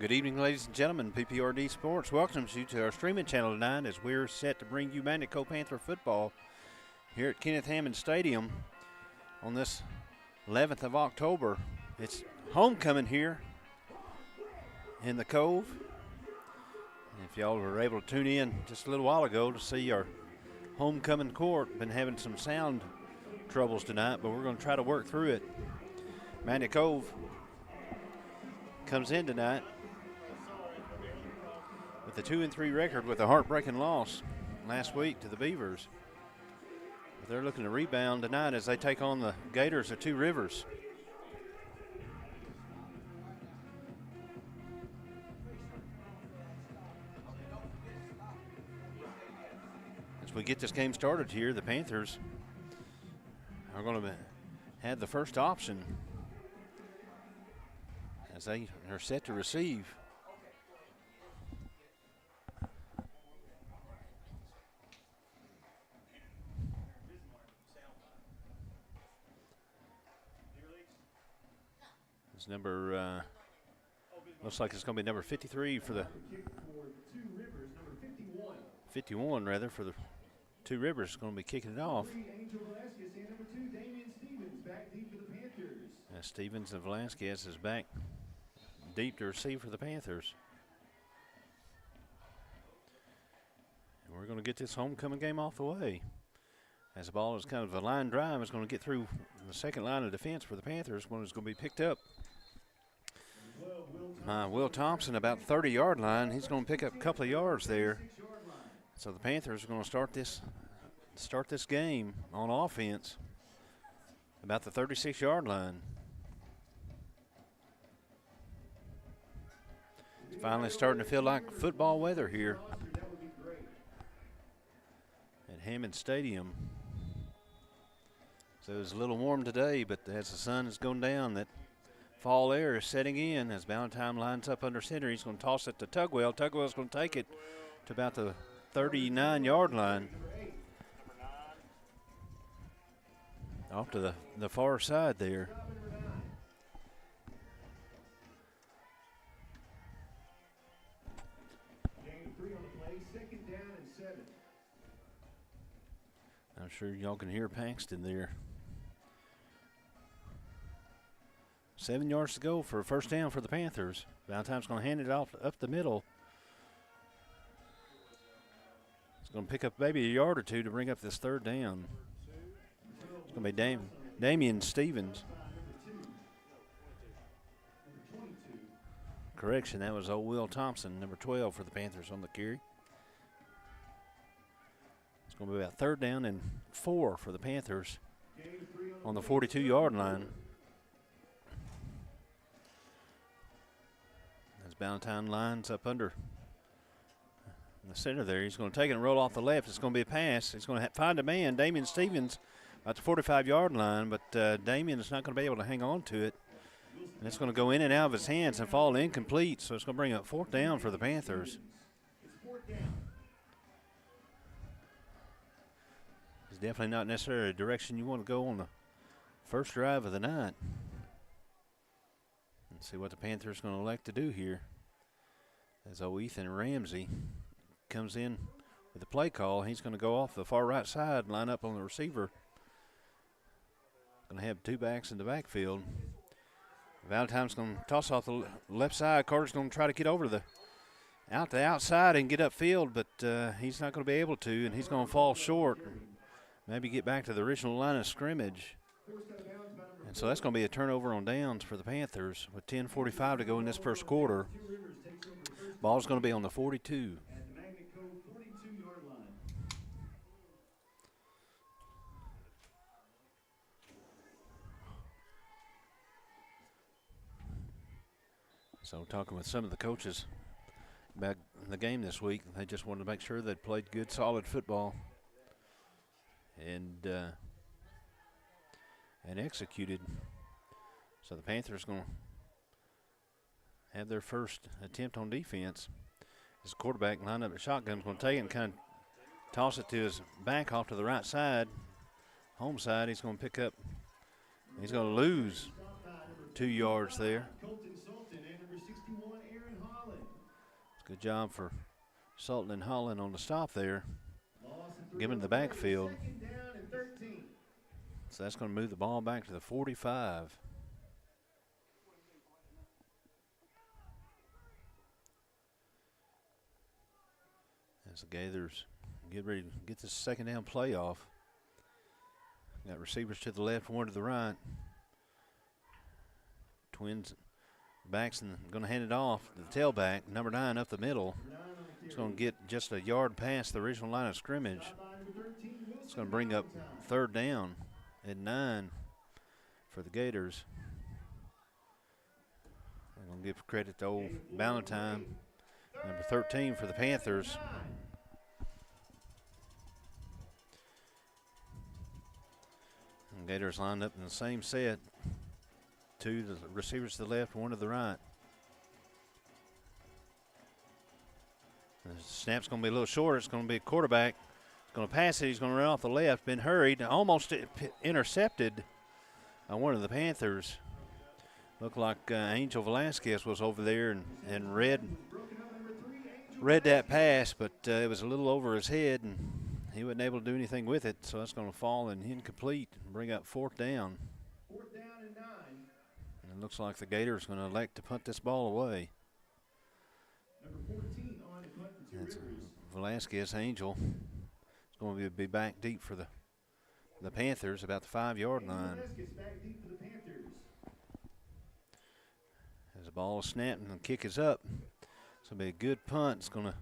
Good evening, ladies and gentlemen. PPRD Sports welcomes you to our streaming channel tonight as we're set to bring you Cove Panther football here at Kenneth Hammond Stadium on this 11th of October. It's homecoming here in the Cove. And if y'all were able to tune in just a little while ago to see our homecoming court, been having some sound troubles tonight, but we're going to try to work through it. Cove comes in tonight with a 2-3 record with a heartbreaking loss last week to the Beavers. But they're looking to rebound tonight as they take on the Gators of Two Rivers. As we get this game started here, the Panthers are going to have the first option as they are set to receive. It's number, looks like it's going to be number 53 for the 51 rather for the Two Rivers is going to be kicking it off. Stevens and Velasquez is back deep to receive for the Panthers. And we're going to get this homecoming game off the way. As the ball is kind of a line drive, it's going to get through the second line of defense for the Panthers when it's going to be picked up by Will Thompson, about 30-yard line. He's going to pick up a couple of yards there. So the Panthers are going to start this game on offense about the 36-yard line. It's finally starting to feel like football weather here at Hammond Stadium. So it's a little warm today, but as the sun is going down, that fall air is setting in. As Valentine lines up under center, he's going to toss it to Tugwell. Tugwell's going to take it to about the 39-yard line. Off to the far side there. I'm sure y'all can hear Paxton there. 7 yards to go for a first down for the Panthers. Valentine's going to hand it off up the middle. It's going to pick up maybe a yard or two to bring up this third down. It's going to be Damian Stevens. Correction, that was old Will Thompson, number 12 for the Panthers on the carry. It's going to be about third down and 4 for the Panthers on the 42-yard line. As Valentine lines up under the center there, he's going to take it and roll off the left. It's going to be a pass. He's going to find a man, Damian Stevens, at the 45-yard line, but Damian is not going to be able to hang on to it. And it's going to go in and out of his hands and fall incomplete, so it's going to bring up fourth down for the Panthers. It's definitely not necessarily a direction you want to go on the first drive of the night. Let's see what the Panthers are going to elect to do here. As old Ethan Ramsey comes in with the play call, he's going to go off the far right side, line up on the receiver. Going to have two backs in the backfield. Valentine's going to toss off the left side. Carter's going to try to get over the out the outside and get upfield, but he's not going to be able to, and he's going to fall short. Maybe get back to the original line of scrimmage. And so that's going to be a turnover on downs for the Panthers with 10:45 to go in this first quarter. Ball's going to be on the 42. So talking with some of the coaches about the game this week, they just wanted to make sure they played good, solid football and executed. So the Panthers going to have their first attempt on defense. His quarterback lined up at shotgun, is going to take it and kind of toss it to his back off to the right side. Home side, he's going to pick up. He's going to lose 2 yards there. Good job for Sultan and Holland on the stop there, giving the backfield. So that's going to move the ball back to the 45. As the Gators get ready to get this second down play off. Got receivers to the left, one to the right. Twins backs and going to hand it off to the tailback, number 9 up the middle. It's going to get just a yard past the original line of scrimmage. It's going to bring up third down at 9 for the Gators. I'm going to give credit to old Ballantyne, number 13 for the Panthers. And Gators lined up in the same set. 2 the receivers to the left, 1 to the right. The snap's going to be a little short. It's going to be a quarterback. He's going to pass it. He's going to run off the left. Been hurried. Almost intercepted by one of the Panthers. Looked like Angel Velasquez was over there and read that pass, but it was a little over his head, and he wasn't able to do anything with it. So that's going to fall and incomplete and bring up fourth down. It looks like the Gators going to elect to punt this ball away. That's Velasquez Angel. It's going to be back deep for the Panthers, about the 5-yard line. As the ball is snapped and the kick is up, it's going to be a good punt. It's going to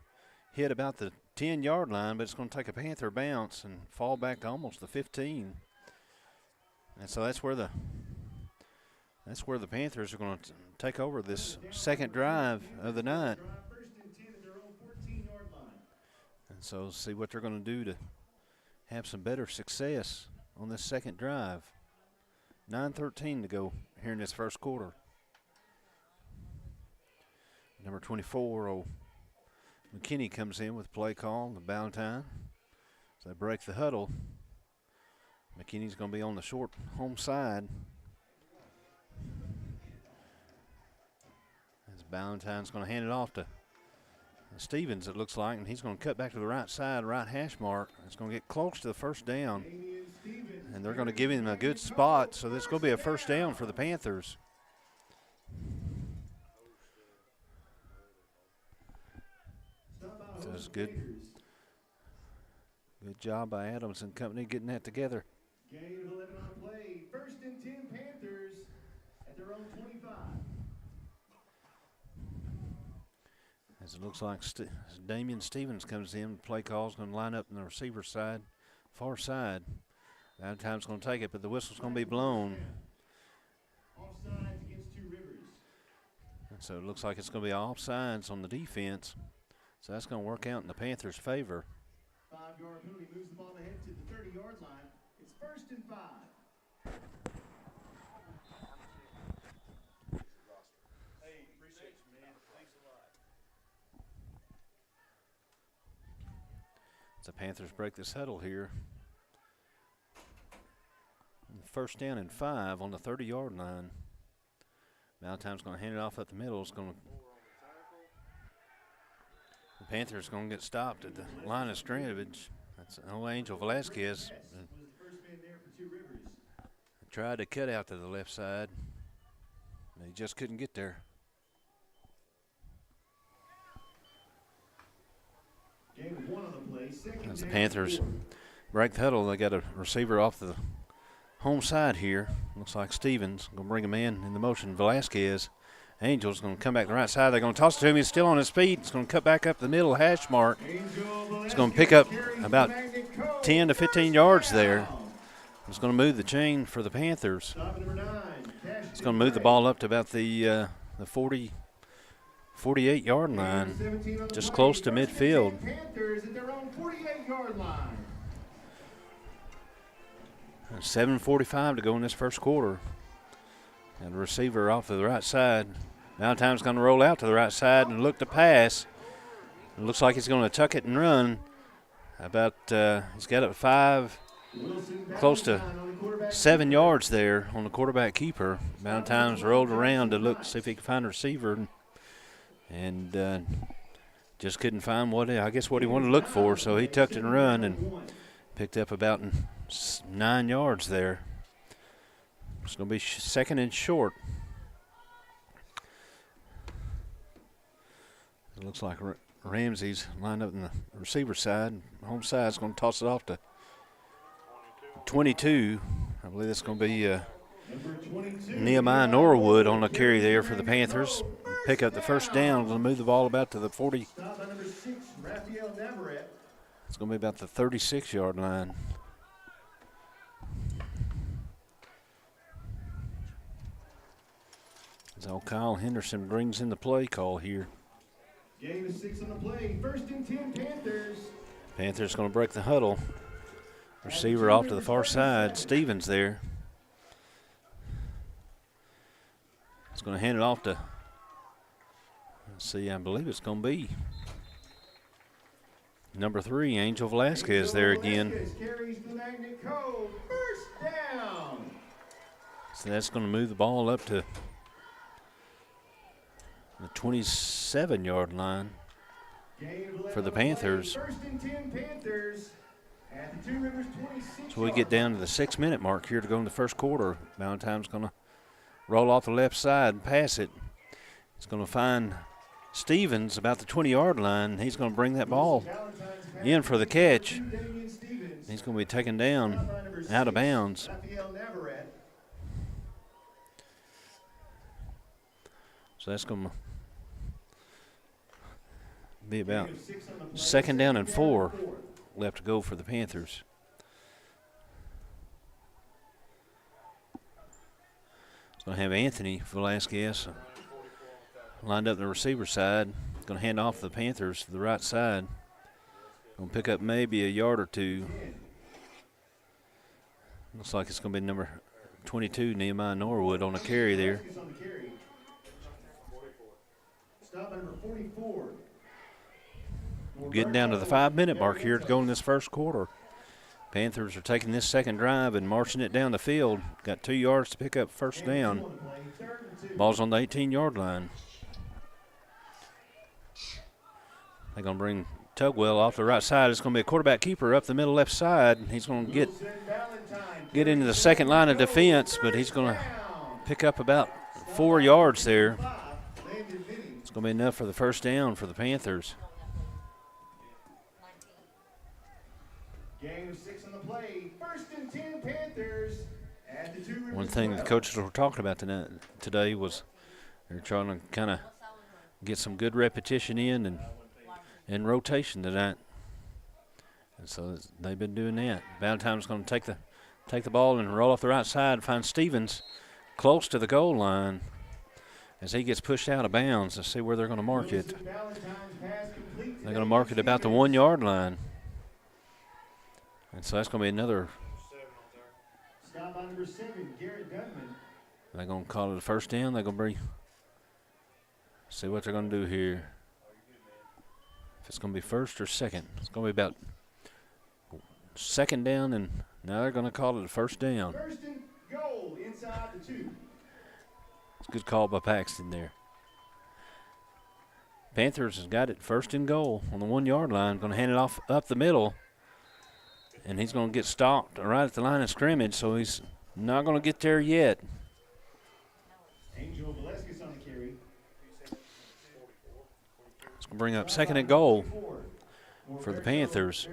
hit about the 10-yard line, but it's going to take a Panther bounce and fall back to almost the 15. And so that's where the Panthers are going to take over this second drive of the night. And so see what they're going to do to have some better success on this second drive. 9:13 to go here in this first quarter. Number 24, McKinney comes in with play call, the Ballantyne. So they break the huddle. McKinney's going to be on the short home side. Ballantyne's going to hand it off to Stevens, it looks like, and he's going to cut back to the right side, right hash mark. It's going to get close to the first down, and they're going to give him a good spot, so this is going to be a first down for the Panthers. So it's good job by Adams and company getting that together. Gain of 11 on play. First and 10 Panthers at their own 25. As it looks like Damian Stevens comes in, play call's going to line up on the receiver side, far side. Valentine's going to take it, but the whistle's going to be blown. Offsides against Two Rivers. And so it looks like it's going to be offsides on the defense. So that's going to work out in the Panthers' favor. 5-yard penalty moves the ball ahead to the 30-yard line. It's first and 5. Hey, appreciate you, man. Thanks a lot. The Panthers break this huddle here. First down and 5 on the 30-yard line. Valentine's going to hand it off up the middle. It's going to. The Panthers going to get stopped at the line of scrimmage. That's Angel Velasquez. Tried to cut out to the left side. He just couldn't get there. Gain of 1 on the play. Second As the down, Panthers 4. break the huddle, they got a receiver off the home side here. Looks like Stevens going to bring a man in the motion. Velasquez. Angel's going to come back to the right side. They're going to toss it to him. He's still on his feet. He's going to cut back up the middle hash mark. He's going to pick up about 10 to 15 yards there. He's going to move the chain for the Panthers. He's going to move the ball up to about the 48-yard line, just close to midfield. Panthers at their own 48-yard line. 7:45 to go in this first quarter. And the receiver off to the right side. Valentine's going to roll out to the right side and look to pass. It looks like he's going to tuck it and run. He's got it 5, close to 7 yards there on the quarterback keeper. Valentine's rolled around to look, see if he can find a receiver, and just couldn't find what he wanted to look for. So he tucked it and run and picked up about 9 yards there. It's going to be second and short. It looks like Ramsey's lined up in the receiver side. Home side's going to toss it off to 22. I believe that's going to be Nehemiah Norwood on the carry there for the Panthers. Pick up the first down. Going to move the ball about to the 40. It's going to be about the 36-yard line. So Kyle Henderson brings in the play call here. Gain of 6 on the play. First and 10 Panthers. Panthers going to break the huddle. Receiver off to the far side. Stevens there. It's going to hand it off to, I believe it's going to be number 3, Angel Velasquez there again. Carries the magnet Cove. First down. So that's going to move the ball up to the 27-yard line for the Panthers. First and 10 Panthers at the Two Rivers 26. So we get down to the 6-minute mark here to go in the first quarter. Valentine's going to roll off the left side and pass it. He's going to find Stevens about the 20-yard line. He's going to bring that ball in for the catch. He's going to be taken down out of bounds. So that's going to be about second down and 4 left to go for the Panthers. It's going to have Anthony Velasquez lined up the receiver side. Going to hand off the Panthers to the right side. Going to pick up maybe a yard or 2. Looks like it's going to be number 22, Nehemiah Norwood, on the carry there. Stop number 44. Getting down to the 5-minute mark here to go in this first quarter. Panthers are taking this second drive and marching it down the field. Got 2 yards to pick up first down. Ball's on the 18-yard line. They're going to bring Tugwell off the right side. It's going to be a quarterback keeper up the middle left side. He's going to get into the second line of defense, but he's going to pick up about 4 yards there. It's going to be enough for the first down for the Panthers. Gain of 6 on the play. First and 10 Panthers at the Two Rivers. One thing the coaches were talking about today was they're trying to kind of get some good repetition in and rotation tonight. And so they've been doing that. Valentine's going to take the ball and roll off the right side, find Stevens close to the goal line. As he gets pushed out of bounds, let's see where they're going to mark it. They're going to mark it about the 1-yard line. And so that's going to be another. Stop on number 7, Garrett Gunman. They're going to call it a first down. They're going to see what they're going to do here. If it's going to be first or second. It's going to be about second down, and now they're going to call it a first down. First and goal inside the 2. It's a good call by Paxton there. Panthers has got it first and goal on the 1-yard line. Going to hand it off up the middle. And he's going to get stopped right at the line of scrimmage, so he's not going to get there yet. Angel Velasquez on the carry. It's going to bring up second and goal for the Panthers.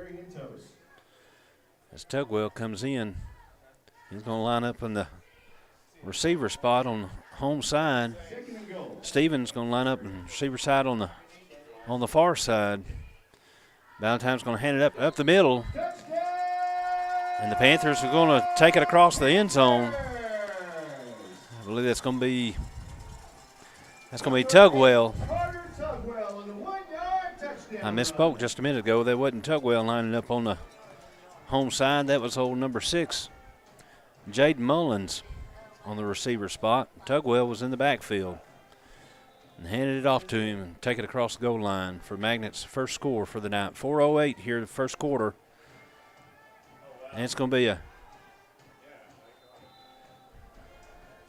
As Tugwell comes in, he's going to line up in the receiver spot on the home side. Stevens going to line up in receiver side on the far side. Valentine's going to hand it up the middle. And the Panthers are going to take it across the end zone. I believe that's going to be Tugwell. I misspoke just a minute ago. That wasn't Tugwell lining up on the home side. That was old number 6, Jaden Mullins, on the receiver spot. Tugwell was in the backfield and handed it off to him and take it across the goal line for Magnet's first score for the night. 4:08 here in the first quarter. And it's going to be a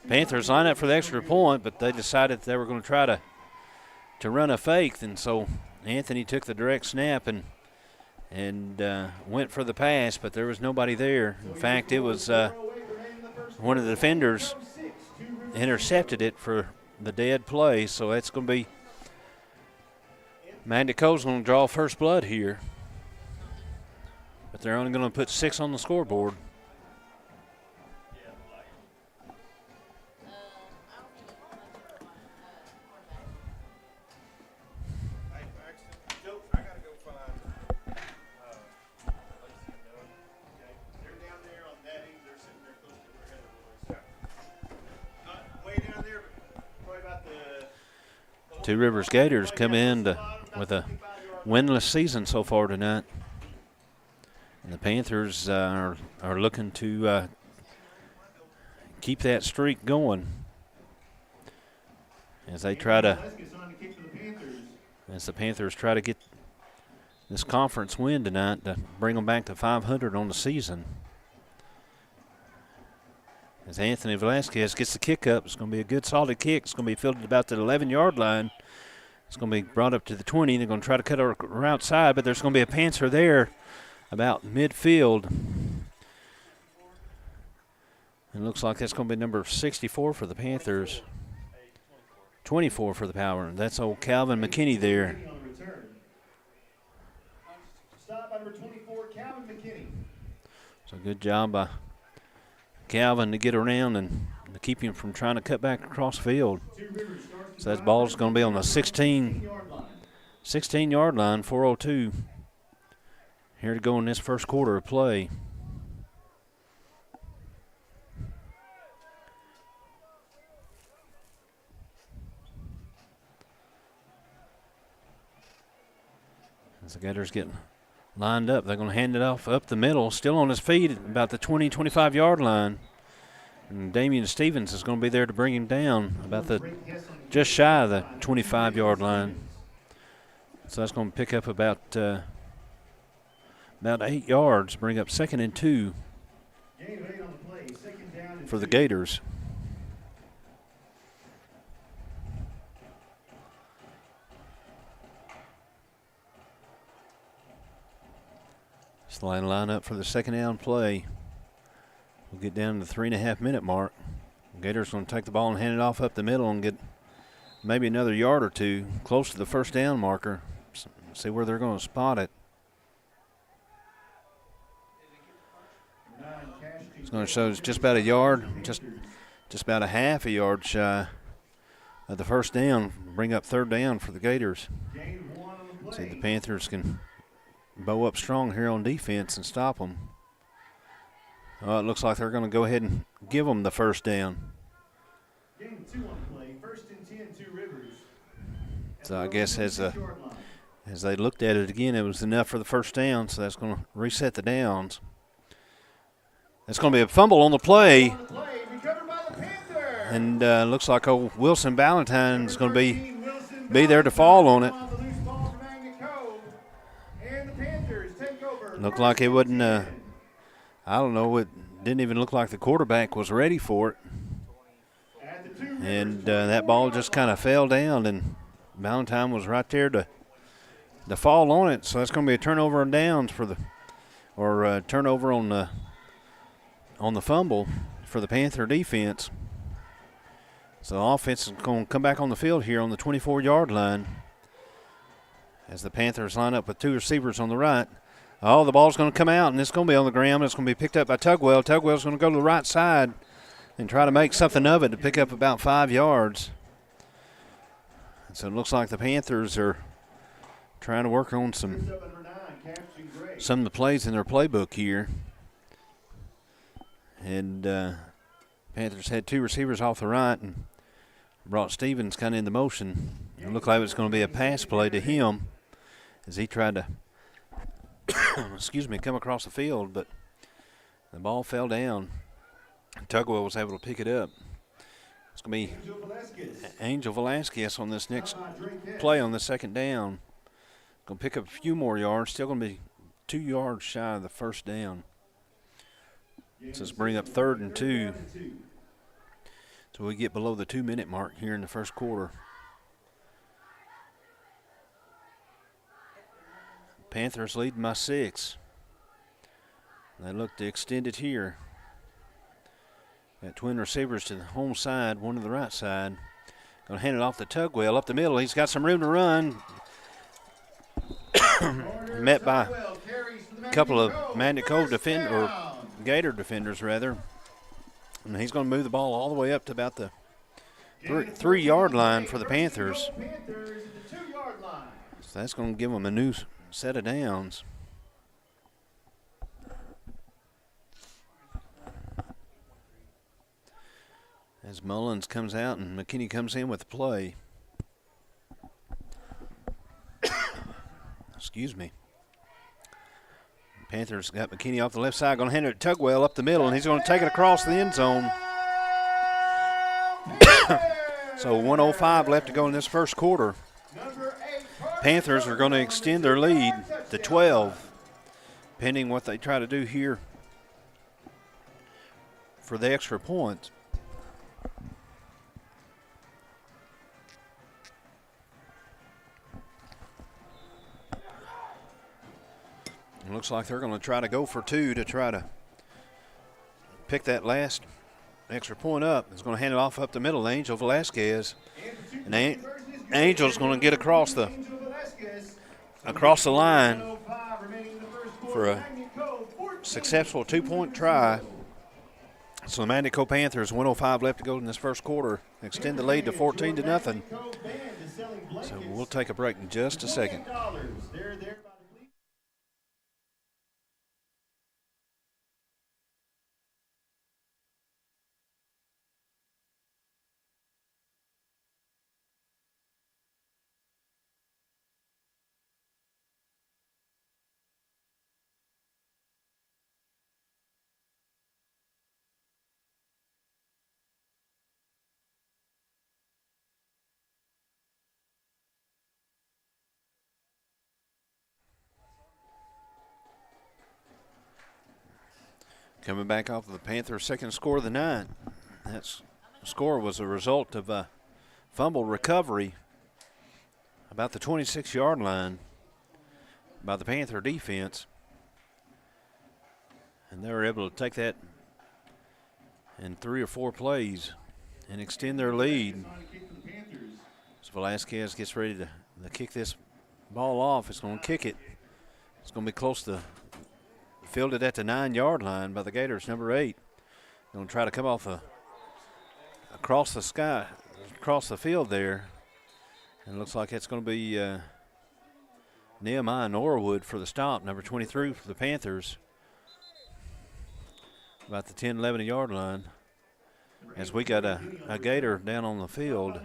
Panthers line up for the extra point, but they decided they were going to try to run a fake, and so Anthony took the direct snap and went for the pass, but there was nobody there. In fact, it was one of the defenders intercepted it for the dead play, so that's going to be Magnet Cove's going to draw first blood here. But they're only going to put 6 on the scoreboard. Two Rivers Gators come in with a winless season so far tonight. And the Panthers are looking to keep that streak going as the Panthers try to get this conference win tonight to bring them back to 500 on the season. As Anthony Velasquez gets the kick up, it's going to be a good solid kick. It's going to be fielded about the 11-yard line. It's going to be brought up to the 20. They're going to try to cut her outside, but there's going to be a Panther there about midfield. It looks like that's going to be number 64 for the Panthers. 24 for the Power. That's old Calvin McKinney there. Stop by number 24, Calvin McKinney. So good job by Calvin to get around and to keep him from trying to cut back across the field. So that ball's going to be on the 16-yard line, 4:02. Here to go in this first quarter of play. As the Gators get lined up, they're going to hand it off up the middle, still on his feet at about the 20, 25-yard line. And Damian Stevens is going to be there to bring him down about just shy of the 25-yard line. So that's going to pick up about 8 yards, bring up 2nd and 2 for the Gators. So line up for the second down play. We'll get down to the 3.5-minute mark. Gators going to take the ball and hand it off up the middle and get maybe another yard or two close to the first down marker. See where they're going to spot it. It's going to show it's just about a yard, just about a half a yard shy of the first down. Bring up third down for the Gators. See the Panthers can bow up strong here on defense and stop them. It looks like they're going to go ahead and give them the first down. Game 2 on play, 1st and 10, 2 Rivers. So I guess as they looked at it again, it was enough for the first down, so that's going to reset the downs. It's going to be a fumble on the play. And looks like old Wilson Ballantyne is going to be there to fall on it. Looked like it wouldn't, I don't know, it didn't even look like the quarterback was ready for it. And that ball just kind of fell down, and Ballantyne was right there to fall on it. So that's going to be a turnover on downs or turnover on the fumble for the Panther defense. So the offense is going to come back on the field here on the 24-yard line. as the Panthers line up with two receivers on the right. Oh, the ball's going to come out, and it's going to be on the ground. It's going to be picked up by Tugwell. Tugwell's going to go to the right side and try to make something of it to pick up about 5 yards. And so it looks like the Panthers are trying to work on some of the plays in their playbook here. And Panthers had two receivers off the right and brought Stevens kind of into motion. It looked like it was going to be a pass play to him as he tried to come across the field, but the ball fell down. Tugwell was able to pick it up. It's going to be Angel Velasquez on this next play on the second down. Going to pick up a few more yards. Still going to be 2 yards shy of the first down. So let's bring up 3rd and 2. So we get below the 2-minute mark here in the first quarter. Panthers leading by 6. They look to extend it here. Got twin receivers to the home side, one to the right side. Going to hand it off to Tugwell up the middle. He's got some room to run. Met by a couple of Magnet Cove Gator defenders, rather. And he's going to move the ball all the way up to about the 3-yard line for the Panthers. So that's going to give them a new set of downs. As Mullins comes out and McKinney comes in with the play. Excuse me. Panthers got McKinney off the left side, going to hand it to Tugwell up the middle, and he's going to take it across the end zone. So 1:05 left to go in this first quarter. Panthers are going to extend their lead to 12, pending what they try to do here for the extra points. It looks like they're going to try to go for 2 to try to pick that last extra point up. He's going to hand it off up the middle to Angel Velasquez. And Angel's going to get across the line for a successful 2-point try. So the Magnet Cove Panthers, 1:05 left to go in this first quarter, extend the lead to 14-0. So we'll take a break in just a second. Coming back off of the Panthers' second score of the night. That score was a result of a fumble recovery about the 26-yard line by the Panther defense. And they were able to take that in 3 or 4 plays and extend their lead. So Velasquez gets ready to kick this ball off. It's going to kick it. It's going to be close to fielded at the 9-yard line by the Gators, number 8. Going to try to come off across the field there. And it looks like it's going to be Nehemiah Norwood for the stop, number 23 for the Panthers. About the 10, 11-yard line. As we got a Gator down on the field.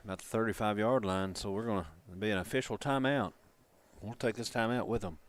About the 35-yard line, so we're going to be an official timeout. We'll take this timeout with them.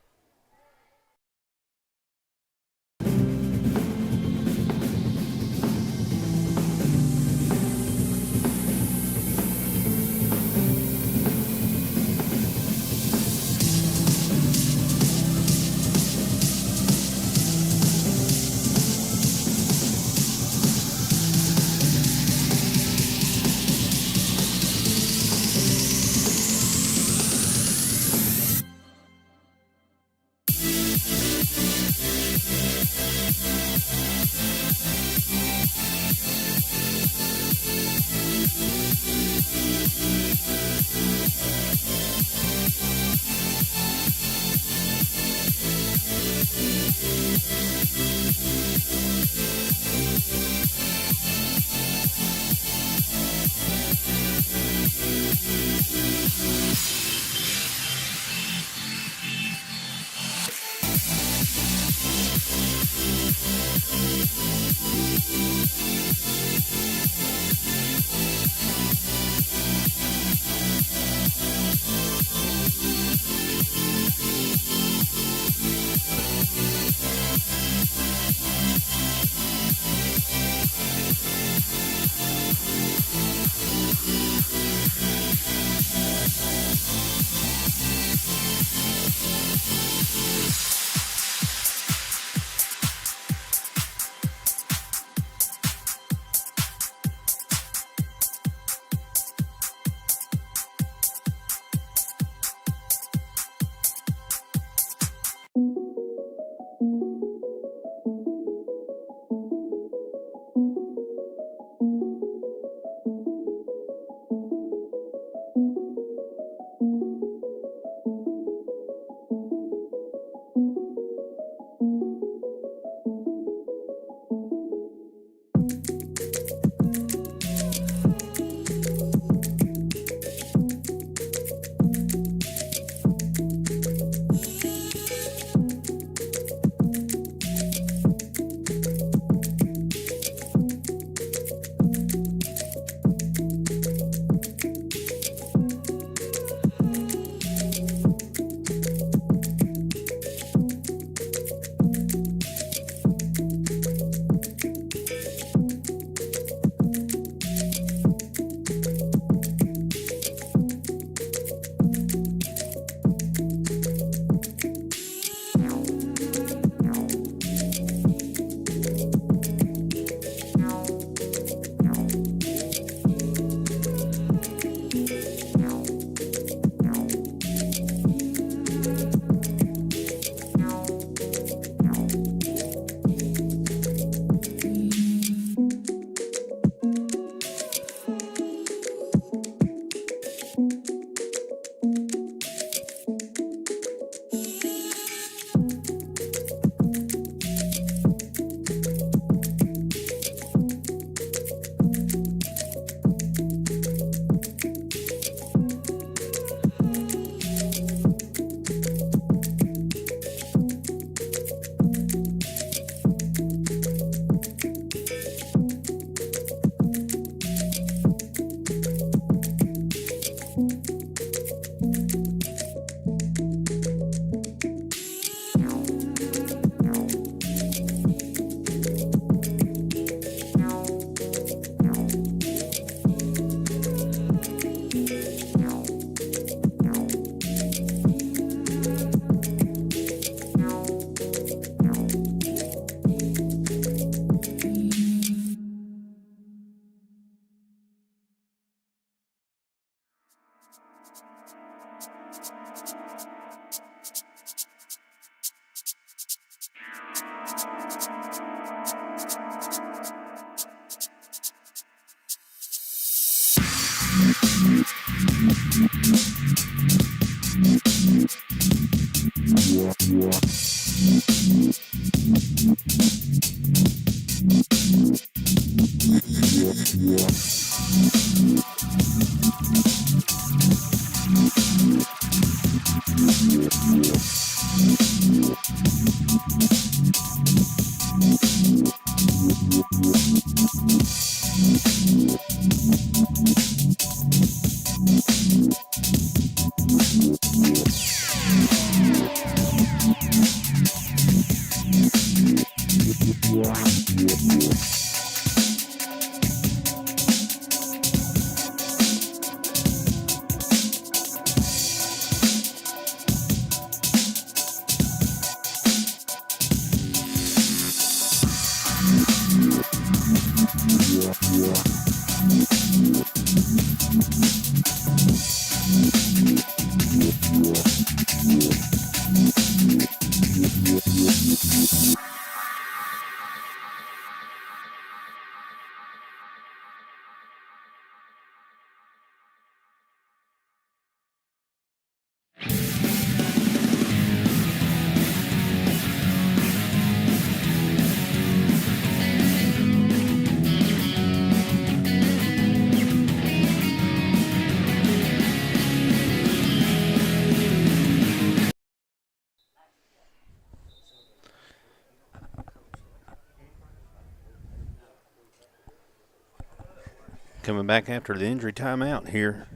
Coming back after the injury timeout here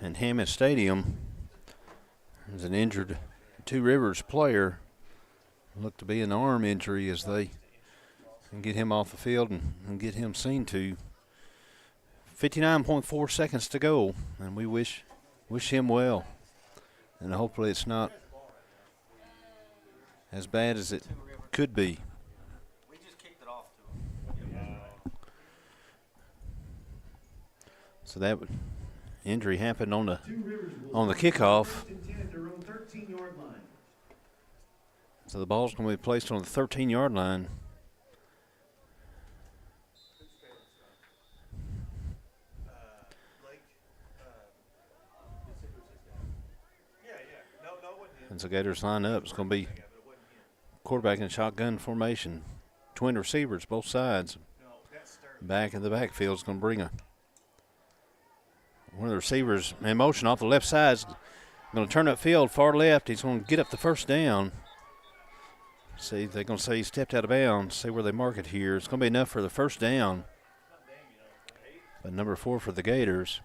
in Hammond Stadium. There's an injured Two Rivers player. Looked to be an arm injury as they can get him off the field and get him seen to. 59.4 seconds to go, and we wish him well. And hopefully it's not as bad as it could be. So that injury happened on the kickoff. So the ball's going to be placed on the 13-yard line. As the Gators line up, it's going to be quarterback in shotgun formation. Twin receivers, both sides. Back in the backfield is going to bring one of the receivers in motion off the left side. Is going to turn upfield, far left. He's going to get up the first down. See, they're going to say he stepped out of bounds. See where they mark it here. It's going to be enough for the first down. But number 4 for the Gators.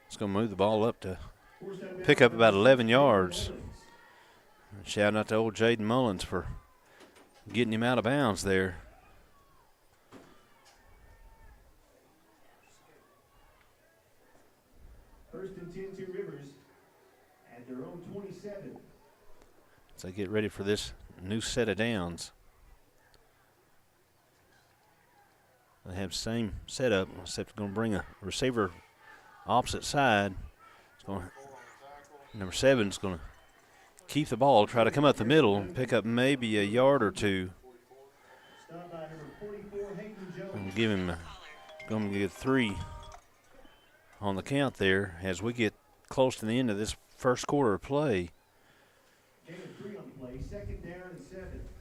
It's going to move the ball up to pick up about 11 yards. Shout out to old Jaden Mullins for getting him out of bounds there. First and 10, Two Rivers at their own 27. So they get ready for this new set of downs. They have the same setup, except they're going to bring a receiver opposite side. It's going to, number 7 is going to keep the ball, try to come up the middle, and pick up maybe a yard or two. And give him going to get 3 on the count there as we get close to the end of this first quarter of play.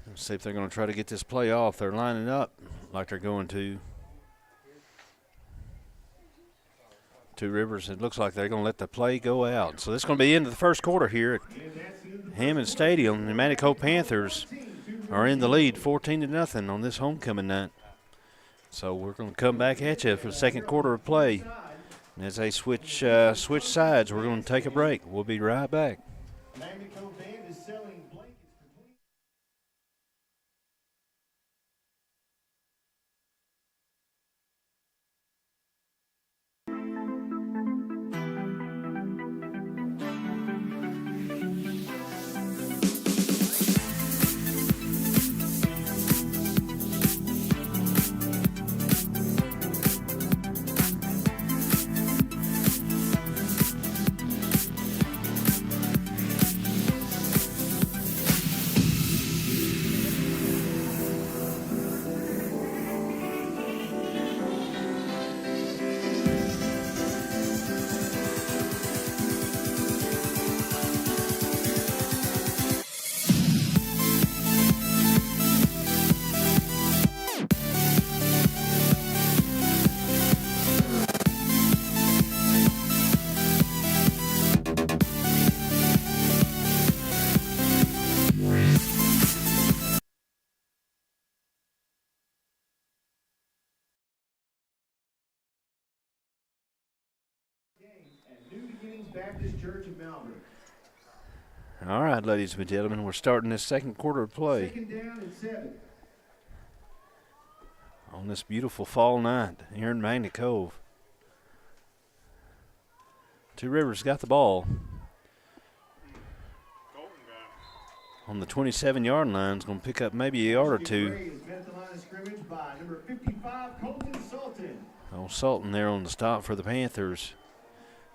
Let's see if they're going to try to get this play off. They're lining up like they're going to. Two Rivers, it looks like they're going to let the play go out. So this is going to be the end of the first quarter here at Hammond Stadium. The Cove Panthers are in the lead 14-0 on this homecoming night. So we're going to come back at you for the second quarter of play. And as they switch sides, we're going to take a break. We'll be right back. Baptist Church of Malvern. All right, ladies and gentlemen, we're starting this second quarter of play. Second down and 7. On this beautiful fall night here in Magna Cove. Two Rivers got the ball. On the 27-yard line, is going to pick up maybe a yard or two. Old Sultan there on the stop for the Panthers.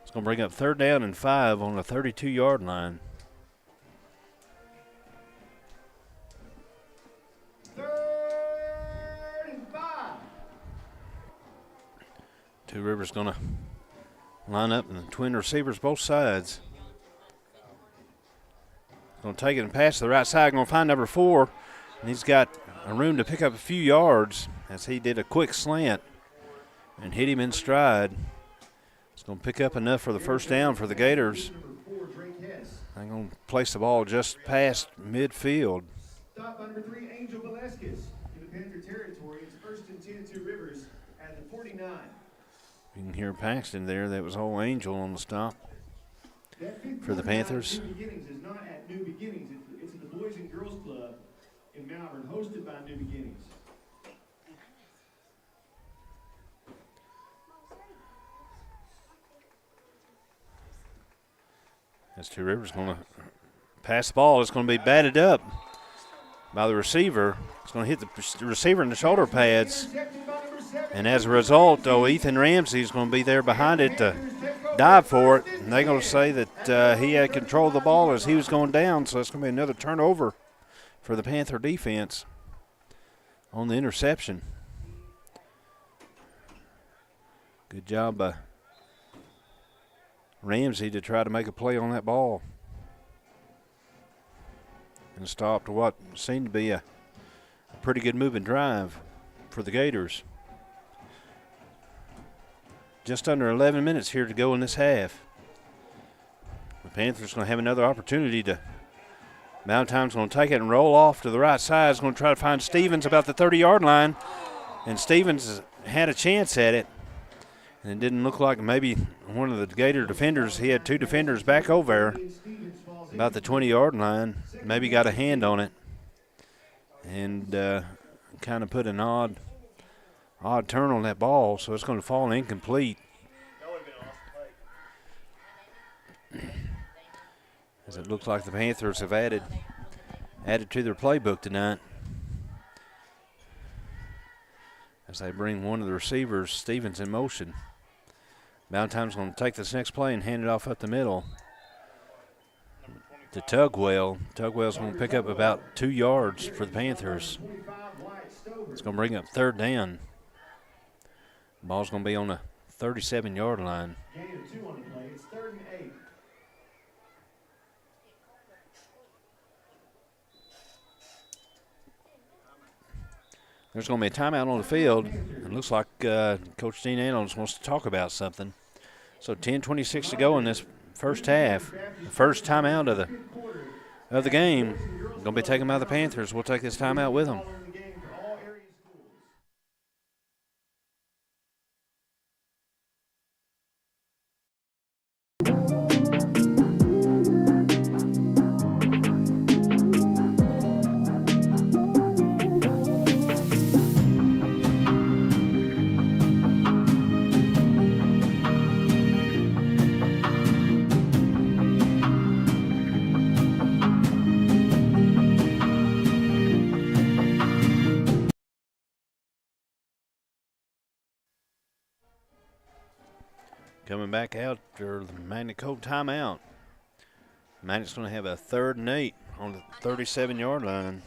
It's going to bring up 3rd down and 5 on the 32-yard line. 3rd and 5. Two Rivers going to line up and the twin receivers both sides. Going to take it and pass to the right side. Going to find number 4. And he's got a room to pick up a few yards as he did a quick slant and hit him in stride. It's going to pick up enough for the first down for the Gators. They're going to place the ball just past midfield. Stop by number 3, Angel Velasquez in the Panther territory. It's 1st and 10, Two Rivers at the 49. You can hear Paxton there. That was old Angel on the stop for the Panthers. New Beginnings is not at New Beginnings. It's at the Boys and Girls Club in Malvern, hosted by New Beginnings. As Two Rivers going to pass the ball. It's going to be batted up by the receiver. It's going to hit the receiver in the shoulder pads. And as a result, Ethan Ramsey's going to be there behind it to dive for it. And they're going to say that he had control of the ball as he was going down. So it's going to be another turnover for the Panther defense on the interception. Good job by Ramsey to try to make a play on that ball and stop to what seemed to be a pretty good moving drive for the Gators. Just under 11 minutes here to go in this half. The Panthers going to have another opportunity to. Valentine's going to take it and roll off to the right side. He's going to try to find Stevens about the 30-yard line, and Stevens had a chance at it. And it didn't look like maybe one of the Gator defenders, he had two defenders back over there about the 20-yard line, maybe got a hand on it and kind of put an odd turn on that ball, so it's going to fall incomplete. As it looks like the Panthers have added to their playbook tonight. As they bring one of the receivers, Stevens, in motion. Valentine's going to take this next play and hand it off up the middle to Tugwell. Tugwell's going to pick up about 2 yards for the Panthers. It's going to bring up 3rd down. Ball's going to be on the 37-yard line. Gain of 2 on the play. It's 3rd and 8. There's going to be a timeout on the field. It looks like Coach Dean Adams wants to talk about something. So 10:26 to go in this first half. The first timeout of the game. Going to be taken by the Panthers. We'll take this timeout with them. Coming back out for the Magna Cove timeout. Magnet's going to have a 3rd and 8 on the 37-yard line.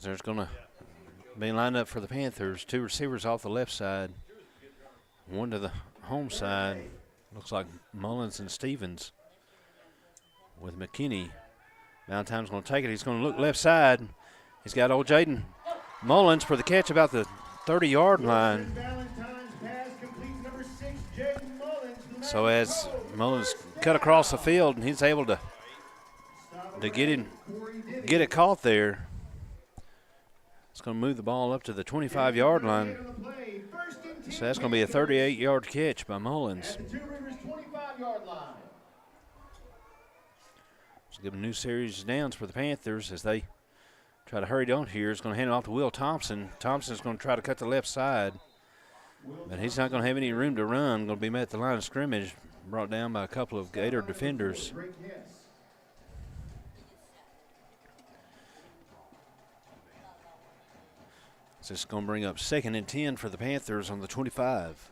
There's going to be lined up for the Panthers. 2 receivers off the left side, 1 to the home side. Looks like Mullins and Stevens. With McKinney. Valentine's going to take it. He's going to look left side. He's got old Jaden Mullins for the catch about the 30-yard line. So as Mullins cut across the field, and he's able to to get it caught there. It's going to move the ball up to the 25-yard line. So that's going to be a 38-yard catch by Mullins. So give a new series of downs for the Panthers as they try to hurry down here. It's going to hand it off to Will Thompson. Thompson's going to try to cut the left side, but he's not going to have any room to run. Going to be met at the line of scrimmage, brought down by a couple of Gator defenders. So it's going to bring up 2nd and 10 for the Panthers on the 25.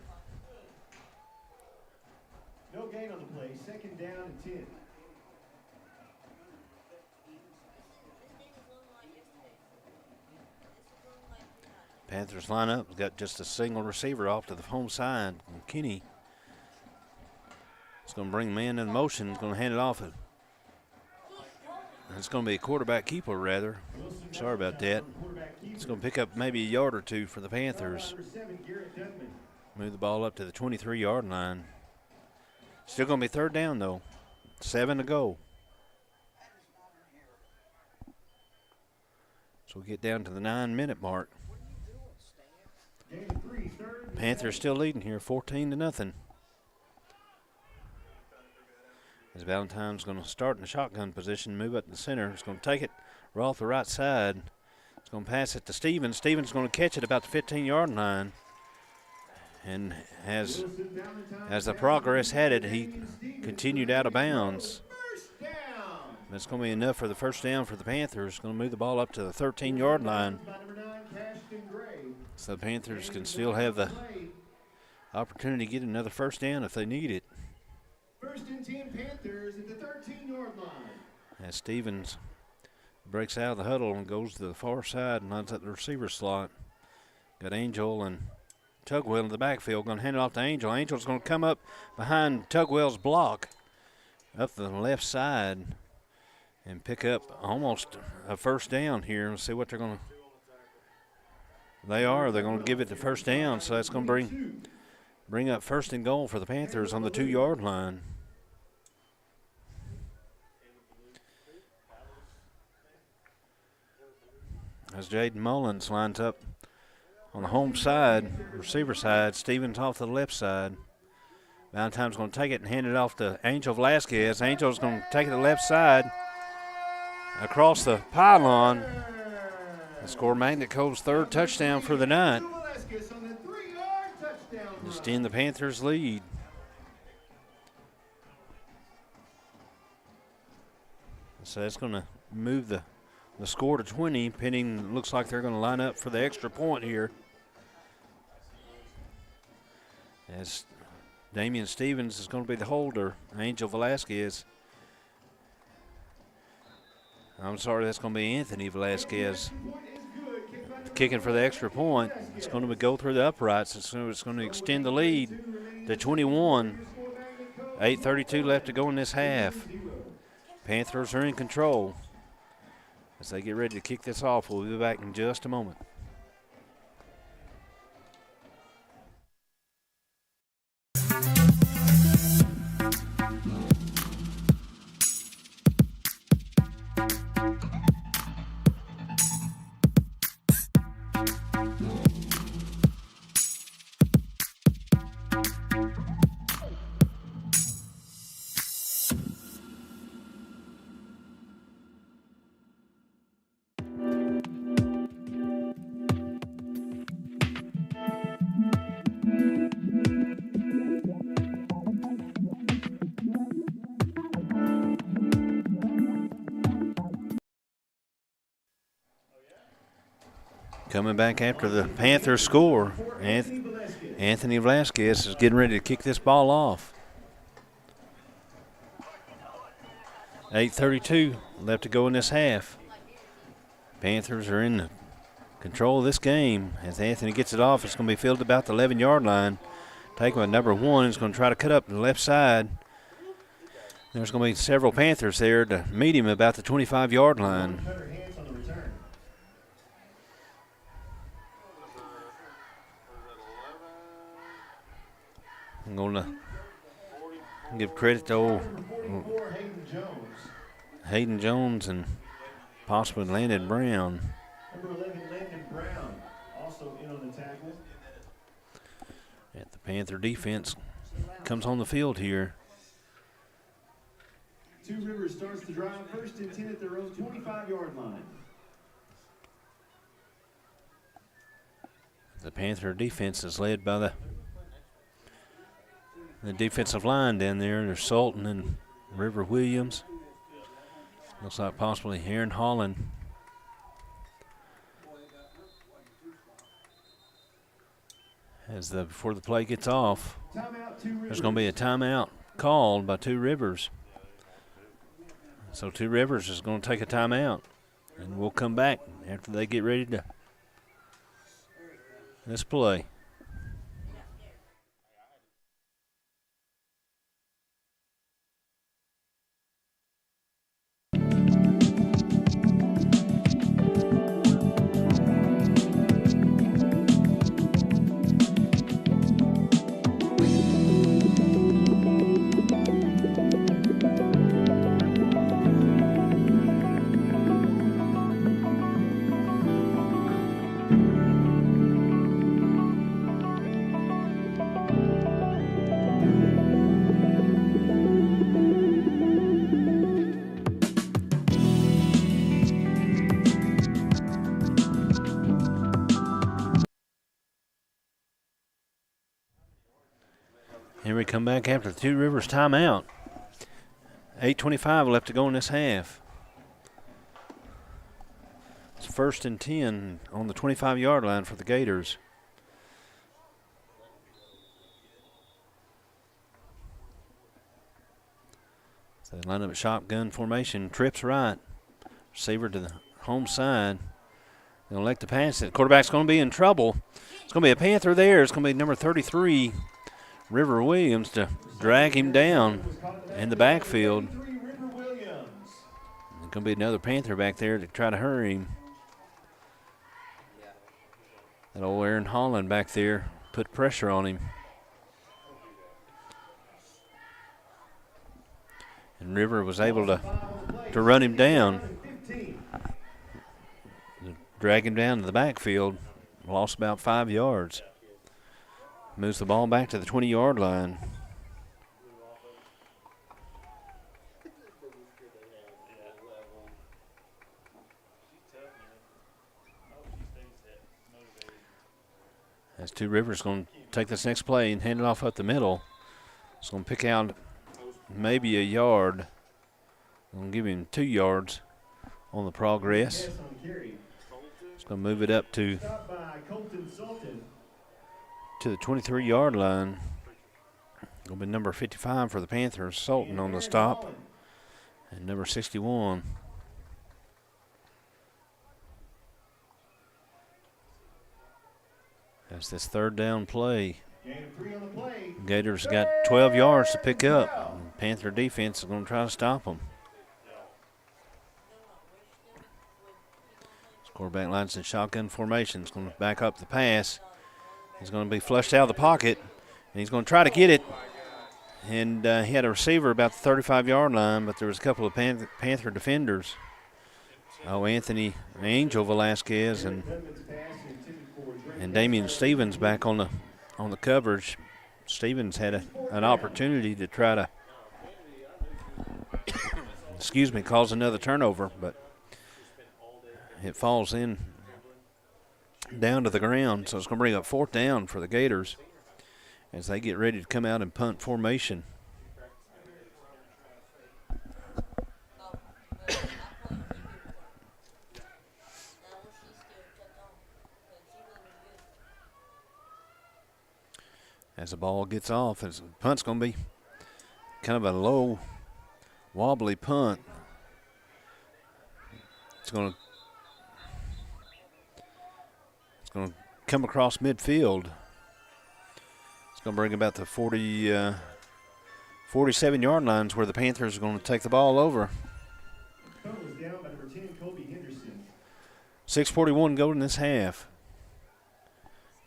No gain on the play. 2nd down and 10. Panthers line up. Got just a single receiver off to the home side. Kenny. It's going to bring man in motion. It's going to hand it off. It's going to be a quarterback keeper, rather. Sorry about that. It's going to pick up maybe a yard or two for the Panthers. Move the ball up to the 23-yard line. Still going to be 3rd down, though. 7 to go. So we'll get down to the 9-minute mark. Panthers still leading here, 14-0. As Valentine's going to start in the shotgun position, move up to the center. He's going to take it right off the right side. He's going to pass it to Stevens. Stevens going to catch it about the 15-yard line. And as the progress had it, he continued out of bounds. That's going to be enough for the first down for the Panthers. Going to move the ball up to the 13-yard line. So the Panthers can still have the opportunity to get another first down if they need it. 1st and 10 Panthers at the 13-yard line. As Stevens breaks out of the huddle and goes to the far side and lines up the receiver slot. Got Angel and Tugwell in the backfield. Going to hand it off to Angel. Angel's going to come up behind Tugwell's block up the left side and pick up almost a first down here. Let's see what they're going to. They're going to give it the first down, so that's going to bring up 1st and goal for the Panthers on the 2-yard line. As Jaden Mullins lines up on the home side, receiver side, Stevens off to the left side. Valentine's going to take it and hand it off to Angel Velasquez. Angel's going to take it to the left side across the pylon and score Magnet Cove's 3rd touchdown for the night. Just in the Panthers' lead. So that's going to move the score to 20. Pending, looks like they're going to line up for the extra point here. As Damian Stevens is going to be the holder. Angel Velasquez. I'm sorry, that's going to be Anthony Velasquez. Kicking for the extra point. It's going to go through the uprights. It's going to extend the lead to 21. 8:32 left to go in this half. Panthers are in control. As they get ready to kick this off, we'll be back in just a moment. Coming back after the Panthers score, Anthony Velasquez is getting ready to kick this ball off. 8:32 left to go in this half. Panthers are in control of this game. As Anthony gets it off, it's going to be fielded about the 11-yard line. Taken by number 1. He's going to try to cut up the left side. There's going to be several Panthers there to meet him about the 25-yard line. I'm going to give credit to Hayden Jones and possibly Landon Brown. Number 11, Landon Brown, also in on the tackle. At the Panther defense comes on the field here. Two Rivers starts the drive, 1st and 10 at their own 25-yard line. The Panther defense is led by the defensive line down there. There's Sultan and River Williams. Looks like possibly Aaron Holland. Before the play gets off, there's going to be a timeout called by Two Rivers. So Two Rivers is going to take a timeout, and we'll come back after they get ready to this play. Here we come back after the Two Rivers timeout. 8:25 left to go in this half. It's 1st and 10 on the 25-yard line for the Gators. So they line up at shotgun formation. Trips right. Receiver to the home side. They'll elect to pass it. Quarterback's going to be in trouble. It's going to be a Panther there. It's going to be number 33, River Williams, to drag him down in the backfield. There's going to be another Panther back there to try to hurry him. That old Aaron Holland back there put pressure on him. And River was able to run him down. Drag him down to the backfield. Lost about 5 yards. Moves the ball back to the 20-yard line. As Two Rivers going to take this next play and hand it off up the middle. It's going to pick out maybe a yard. I'm going to give him 2 yards on the progress. It's going to move it up to the 23-yard line. Going to be number 55 for the Panthers, Sultan on the stop, and number 61. That's this 3rd down play. Gators got 12 yards to pick up. Panther defense is going to try to stop them. Quarterback lines in shotgun formation. He's going to back up the pass. He's going to be flushed out of the pocket, and he's going to try to get it. And he had a receiver about the 35-yard line, but there was a couple of Panther defenders. Anthony Angel Velasquez and Damian Stevens back on the coverage. Stevens had an opportunity to try to cause another turnover, but it falls in down to the ground, so it's going to bring up 4th down for the Gators as they get ready to come out in punt formation. As the ball gets off, the punt's going to be kind of a low, wobbly punt. It's going to come across midfield. It's going to bring about the 47-yard lines where the Panthers are going to take the ball over. 6:41 go in this half.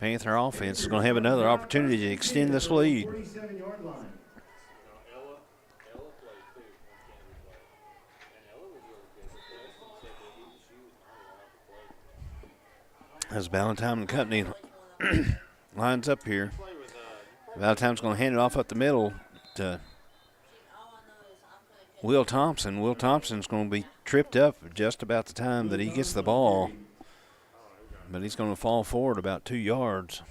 Panther offense is going to have another opportunity to extend this lead. As Valentine and company lines up here. Valentine's going to hand it off up the middle to Will Thompson. Will Thompson's going to be tripped up just about the time that he gets the ball, but he's going to fall forward about 2 yards.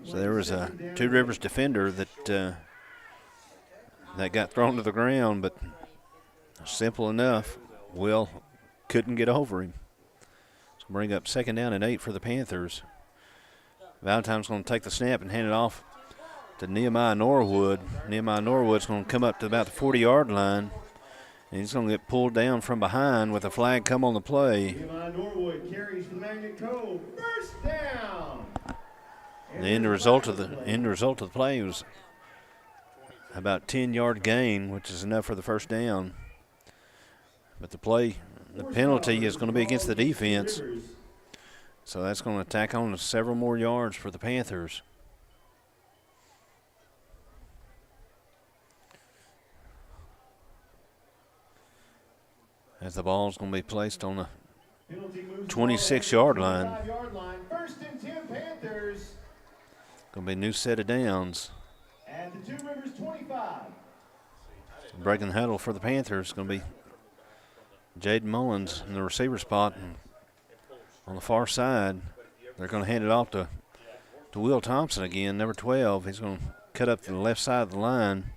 So there was a Two Rivers defender that got thrown to the ground, but simple enough. Will couldn't get over him. So bring up 2nd down and 8 for the Panthers. Valentine's going to take the snap and hand it off to Nehemiah Norwood. Nehemiah Norwood's going to come up to about the 40-yard line, and he's going to get pulled down from behind with a flag come on the play. Nehemiah Norwood carries for the Magnet Cove. First down. The end result of the play was about 10-yard gain, which is enough for the first down. But the penalty is going to be against the defense, so that's going to tack on several more yards for the Panthers. As the ball is going to be placed on the 26-yard line. First and 10 Panthers. Going to be a new set of downs. At the Two Rivers 25. Breaking the huddle for the Panthers going to be Jaden Mullins in the receiver spot. And on the far side, they're going to hand it off to Will Thompson again, number 12. He's going to cut up to the left side of the line.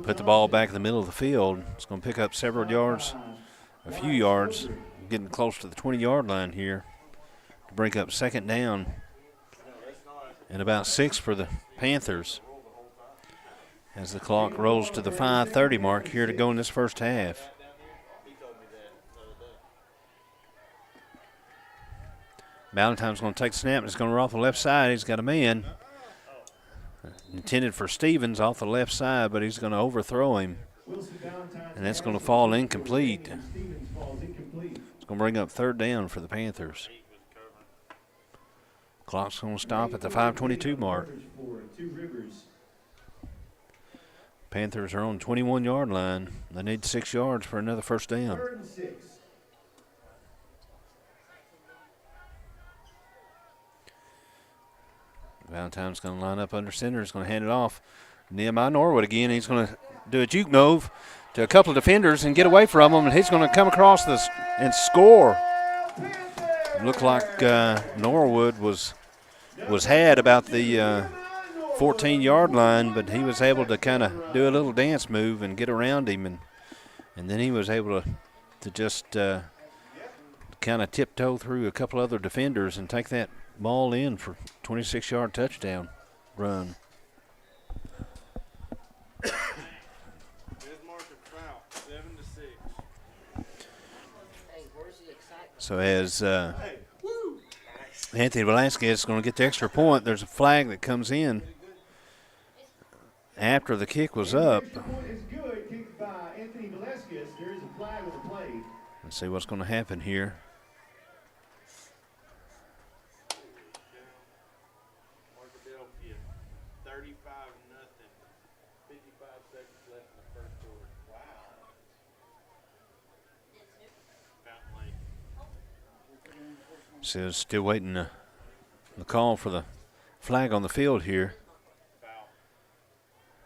Put the ball back in the middle of the field. It's going to pick up several yards, a few yards, getting close to the 20-yard line here to break up 2nd down and about 6 for the Panthers as the clock rolls to the 5:30 mark here to go in this first half. Valentine's going to take the snap and it's going to roll off the left side. He's got a man intended for Stevens off the left side, but he's going to overthrow him, and that's going to fall incomplete. It's going to bring up 3rd down for the Panthers. Clock's going to stop at the 5:22 mark. Panthers are on the 21-yard line. They need 6 yards for another first down. Valentine's going to line up under center. He's going to hand it off. Nehemiah Norwood again. He's going to do a juke move to a couple of defenders and get away from them, and he's going to come across this and score. It looked like Norwood was had about the 14-yard line, but he was able to kind of do a little dance move and get around him, and then he was able to just kind of tiptoe through a couple other defenders and take that ball in for 26-yard touchdown run. So as Anthony Velasquez is going to get the extra point, there's a flag that comes in after the kick was up. Let's see what's going to happen here. So still waiting the call for the flag on the field here.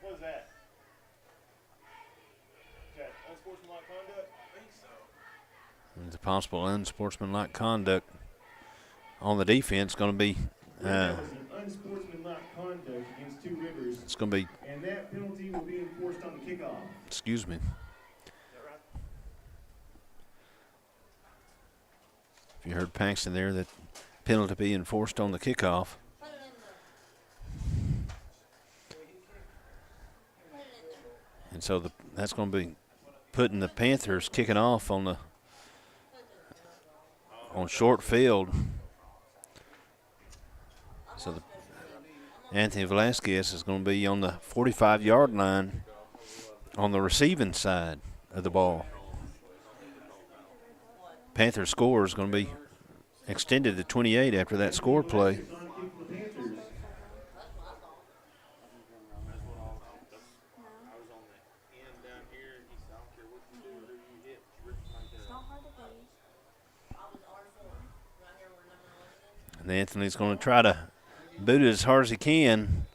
What is that? Is that unsportsmanlike conduct? I think so. There's a possible unsportsmanlike conduct on the defense going to be. That was an unsportsmanlike conduct against Two Rivers. It's going to be. And that penalty will be enforced on the kickoff. Excuse me. You heard Paxton there, that penalty be enforced on the kickoff. And so that's going to be putting the Panthers kicking off on short field. So Anthony Velasquez is going to be on the 45-yard line on the receiving side of the ball. Panther score is going to be extended to 28 after that score play. And Anthony's going to try to boot it as hard as he can.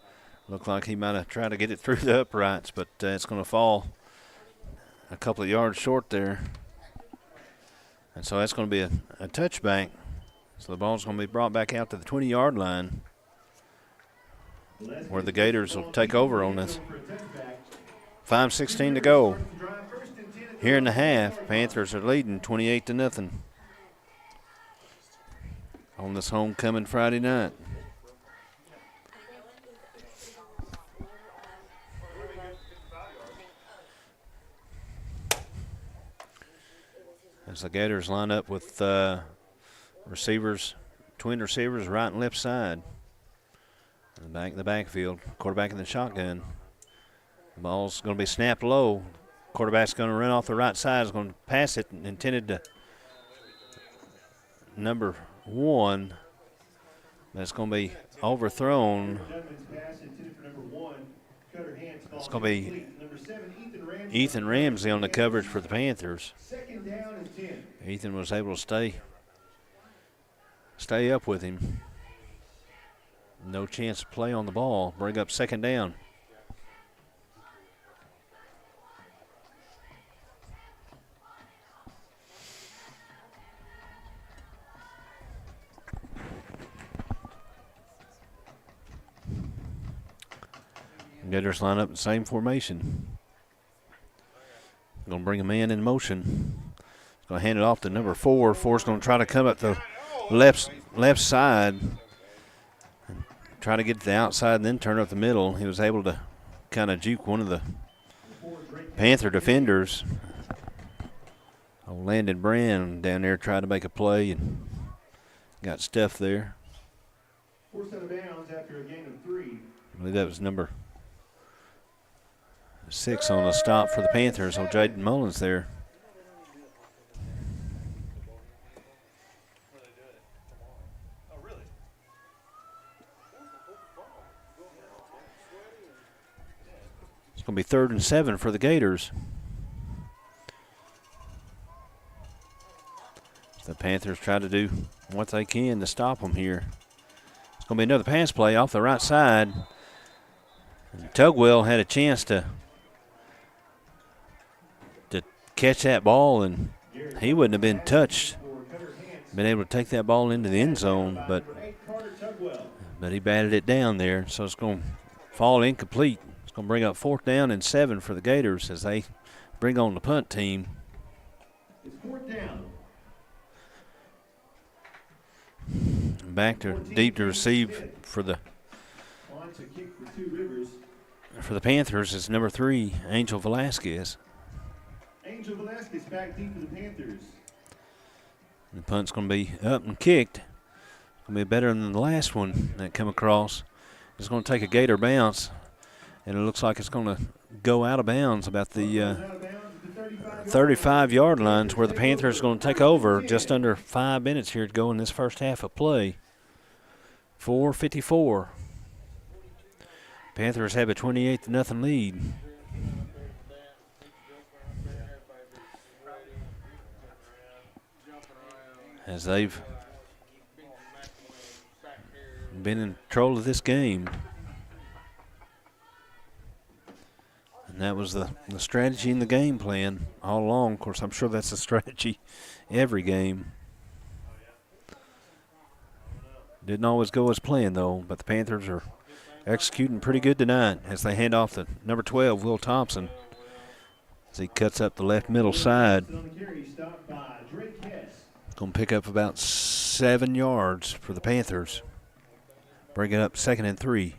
Looked like he might have tried to get it through the uprights, but it's going to fall a couple of yards short there. And so that's going to be a touchback. So the ball's going to be brought back out to the 20-yard line where the Gators will take over on this. 5:16 to go. Here in the half, Panthers are leading 28-0 on this homecoming Friday night. As the Gators line up with receivers, twin receivers, right and left side. The backfield, quarterback in the shotgun. The ball's going to be snapped low. Quarterback's going to run off the right side. Is going to pass it, intended to number 1. That's going to be overthrown. It's going to be Ethan Ramsey on the coverage for the Panthers. Ethan was able to stay up with him. No chance to play on the ball. Bring up second down. Gators line up in the same formation. Going to bring a man in motion. Going to hand it off to number 4. 4's going to try to come up the left side. Try to get to the outside and then turn up the middle. He was able to kind of juke one of the Panther defenders. Old Landon Brand down there tried to make a play and got stuffed there. Forced out of bounds after a gain of 3. I believe that was number 6 on the stop for the Panthers. Old Jaden Mullins there. It's going to be 3rd and 7 for the Gators. The Panthers try to do what they can to stop them here. It's going to be another pass play off the right side. And Tugwell had a chance to catch that ball, and he wouldn't have been touched, been able to take that ball into the end zone, but he batted it down there, so it's going to fall incomplete. It's going to bring up 4th down and 7 for the Gators as they bring on the punt team. It's 4th down. Back to deep to receive for the Panthers is number 3, Angel Velasquez. Angel Velasquez back deep for the Panthers. The punt's going to be up and kicked. It's going to be better than the last one that come across. It's going to take a Gator bounce, and it looks like it's going to go out of bounds about the 35-yard lines where the Panthers are going to take over. Just under 5 minutes here to go in this first half of play. 4:54. Panthers have a 28-0 lead. As they've been in control of this game. And that was the strategy in the game plan all along. Of course, I'm sure that's the strategy every game. Didn't always go as planned, though, but the Panthers are executing pretty good tonight as they hand off to number 12, Will Thompson, as he cuts up the left middle side. Going to pick up about 7 yards for the Panthers. Bring it up 2nd and 3.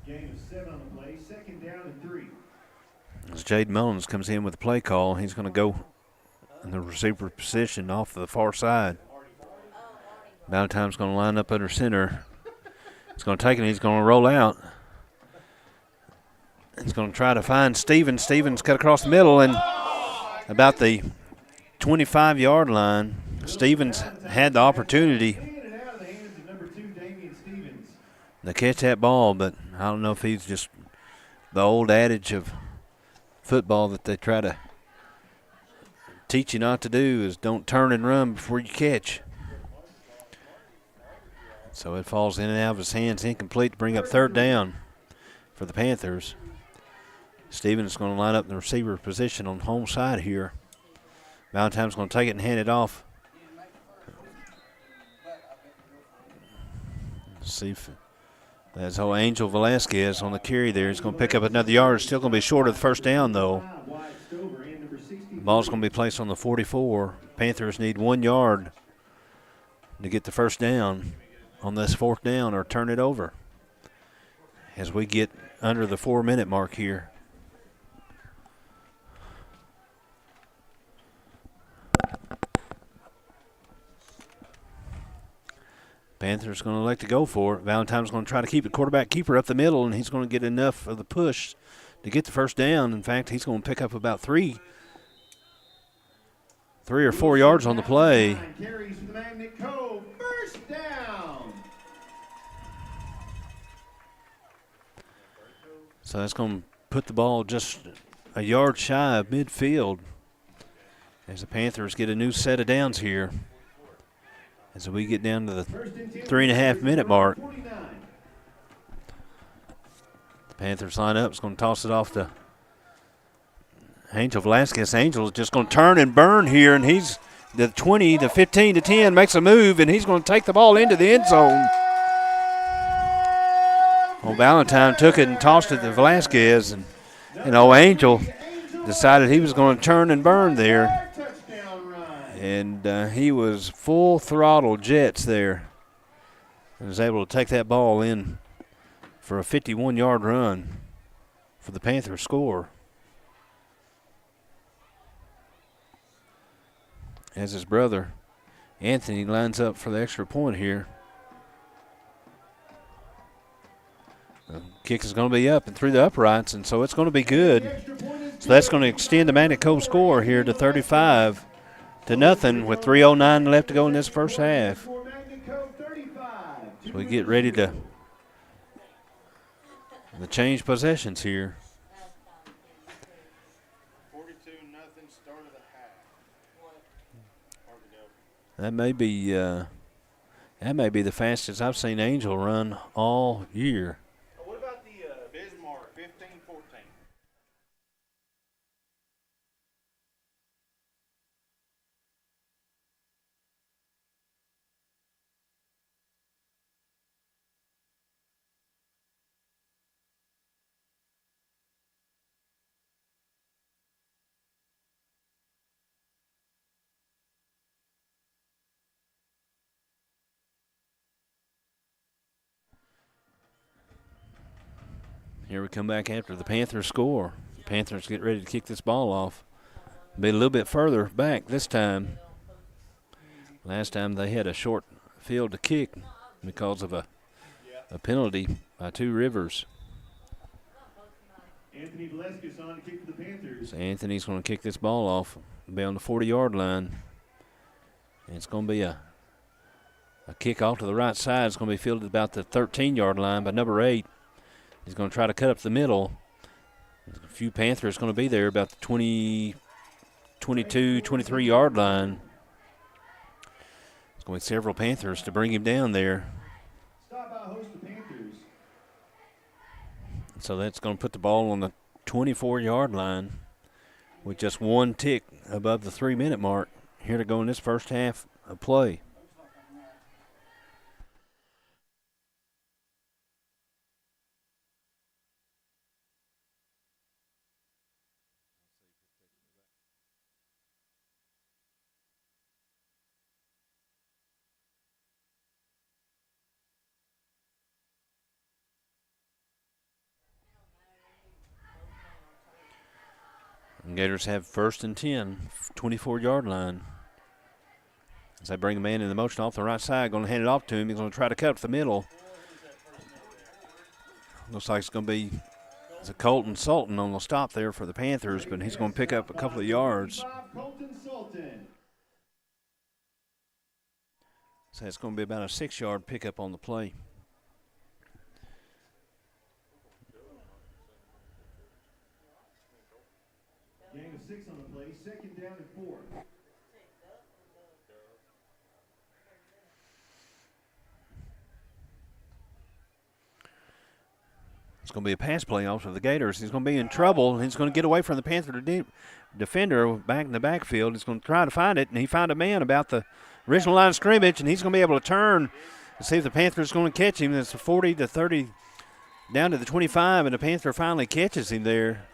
Gain of 7 on the play, 2nd down and 3. As Jaden Mullins comes in with the play call, he's going to go in the receiver position off to the far side. Valentine's going to line up under center. He's going to take it, he's going to roll out. He's going to try to find Stevens. Stevens cut across the middle, and about the 25-yard line, Stevens had the opportunity to catch that ball, but I don't know if he's just the old adage of football that they try to teach you not to do is don't turn and run before you catch. So it falls in and out of his hands, incomplete to bring up third down for the Panthers. Stevens is going to line up in the receiver position on the home side here. Valentine's going to take it and hand it off. Let's see if that's how Angel Velasquez on the carry there. He's going to pick up another yard. Still going to be short of the first down, though. Ball's going to be placed on the 44. Panthers need 1 yard to get the first down on this fourth down or turn it over as we get under the 4-minute mark here. Panthers going to elect to go for it. Valentine's going to try to keep the quarterback keeper up the middle, and he's going to get enough of the push to get the first down. In fact, he's going to pick up about 3 or 4 yards on the play. Carries for the Magnet Cove. First down. So that's going to put the ball just a yard shy of midfield as the Panthers get a new set of downs here as we get down to the 3.5-minute mark. The Panthers line up. It's going to toss it off to Angel Velasquez. Angel is just going to turn and burn here, and he's the 20, the 15 to 10 makes a move, and he's going to take the ball into the end zone. Well, Valentine took it and tossed it to Velasquez, and Angel decided he was going to turn and burn there. And he was full throttle Jets there and was able to take that ball in for a 51-yard run for the Panthers score. As his brother Anthony lines up for the extra point here. The kick is going to be up and through the uprights, and so it's going to be good. So that's going to extend the Magnet Cove score here to 35-0 with 3:09 left to go in this first half. So we get ready to change possessions here. 42-0 start of the half. That may be the fastest I've seen Angel run all year. What about the Bismarck 15-14? Here we come back after the Panthers score. The Panthers get ready to kick this ball off. Be a little bit further back this time. Last time they had a short field to kick because of a penalty by Two Rivers. Anthony Velasquez on to kick for the Panthers. So Anthony's going to kick this ball off. Be on the 40-yard line. And it's going to be a kick off to the right side. It's going to be fielded about the 13-yard line by number 8. He's going to try to cut up the middle. A few Panthers going to be there about the 20, 22, 23-yard line. There's going to be several Panthers to bring him down there. Stop by host the Panthers. So that's going to put the ball on the 24-yard line with just 1 tick above the 3-minute mark here to go in this first half of play. Gators have 1st and 10, 24-yard line. As they bring a man in the motion off the right side, going to hand it off to him. He's going to try to cut up the middle. Looks like it's going to be Colton Sultan on the stop there for the Panthers, but he's going to pick up a couple of yards. So it's going to be about a 6-yard pickup on the play. Gang of 6 on the play, 2nd down and 4. going to be a pass play off of the Gators. He's going to be in trouble. He's going to get away from the Panther defender back in the backfield. He's going to try to find it, and he found a man about the original line of scrimmage, and he's going to be able to turn and see if the Panther's going to catch him. It's a 40 to 30 down to the 25, and the Panther finally catches him there.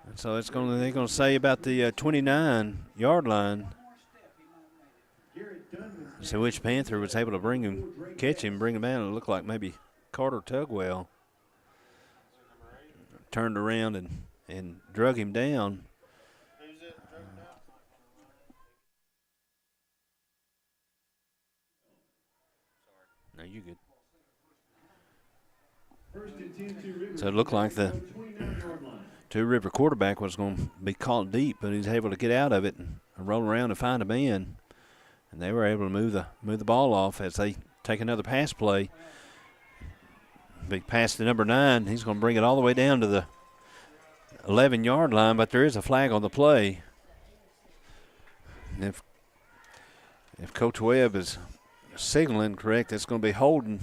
And so they're going to say about the 29-yard line. So which Panther was able to catch him, bring him down. It looked like maybe Carter Tugwell turned around and drug him down. No, you good. So it looked like the Two River quarterback was going to be caught deep, but he was able to get out of it and roll around and find a man. And they were able to move the ball off as they take another pass play. Big pass to number 9. He's going to bring it all the way down to the 11-yard line, but there is a flag on the play. And if Coach Webb is signaling correct, it's going to be holding.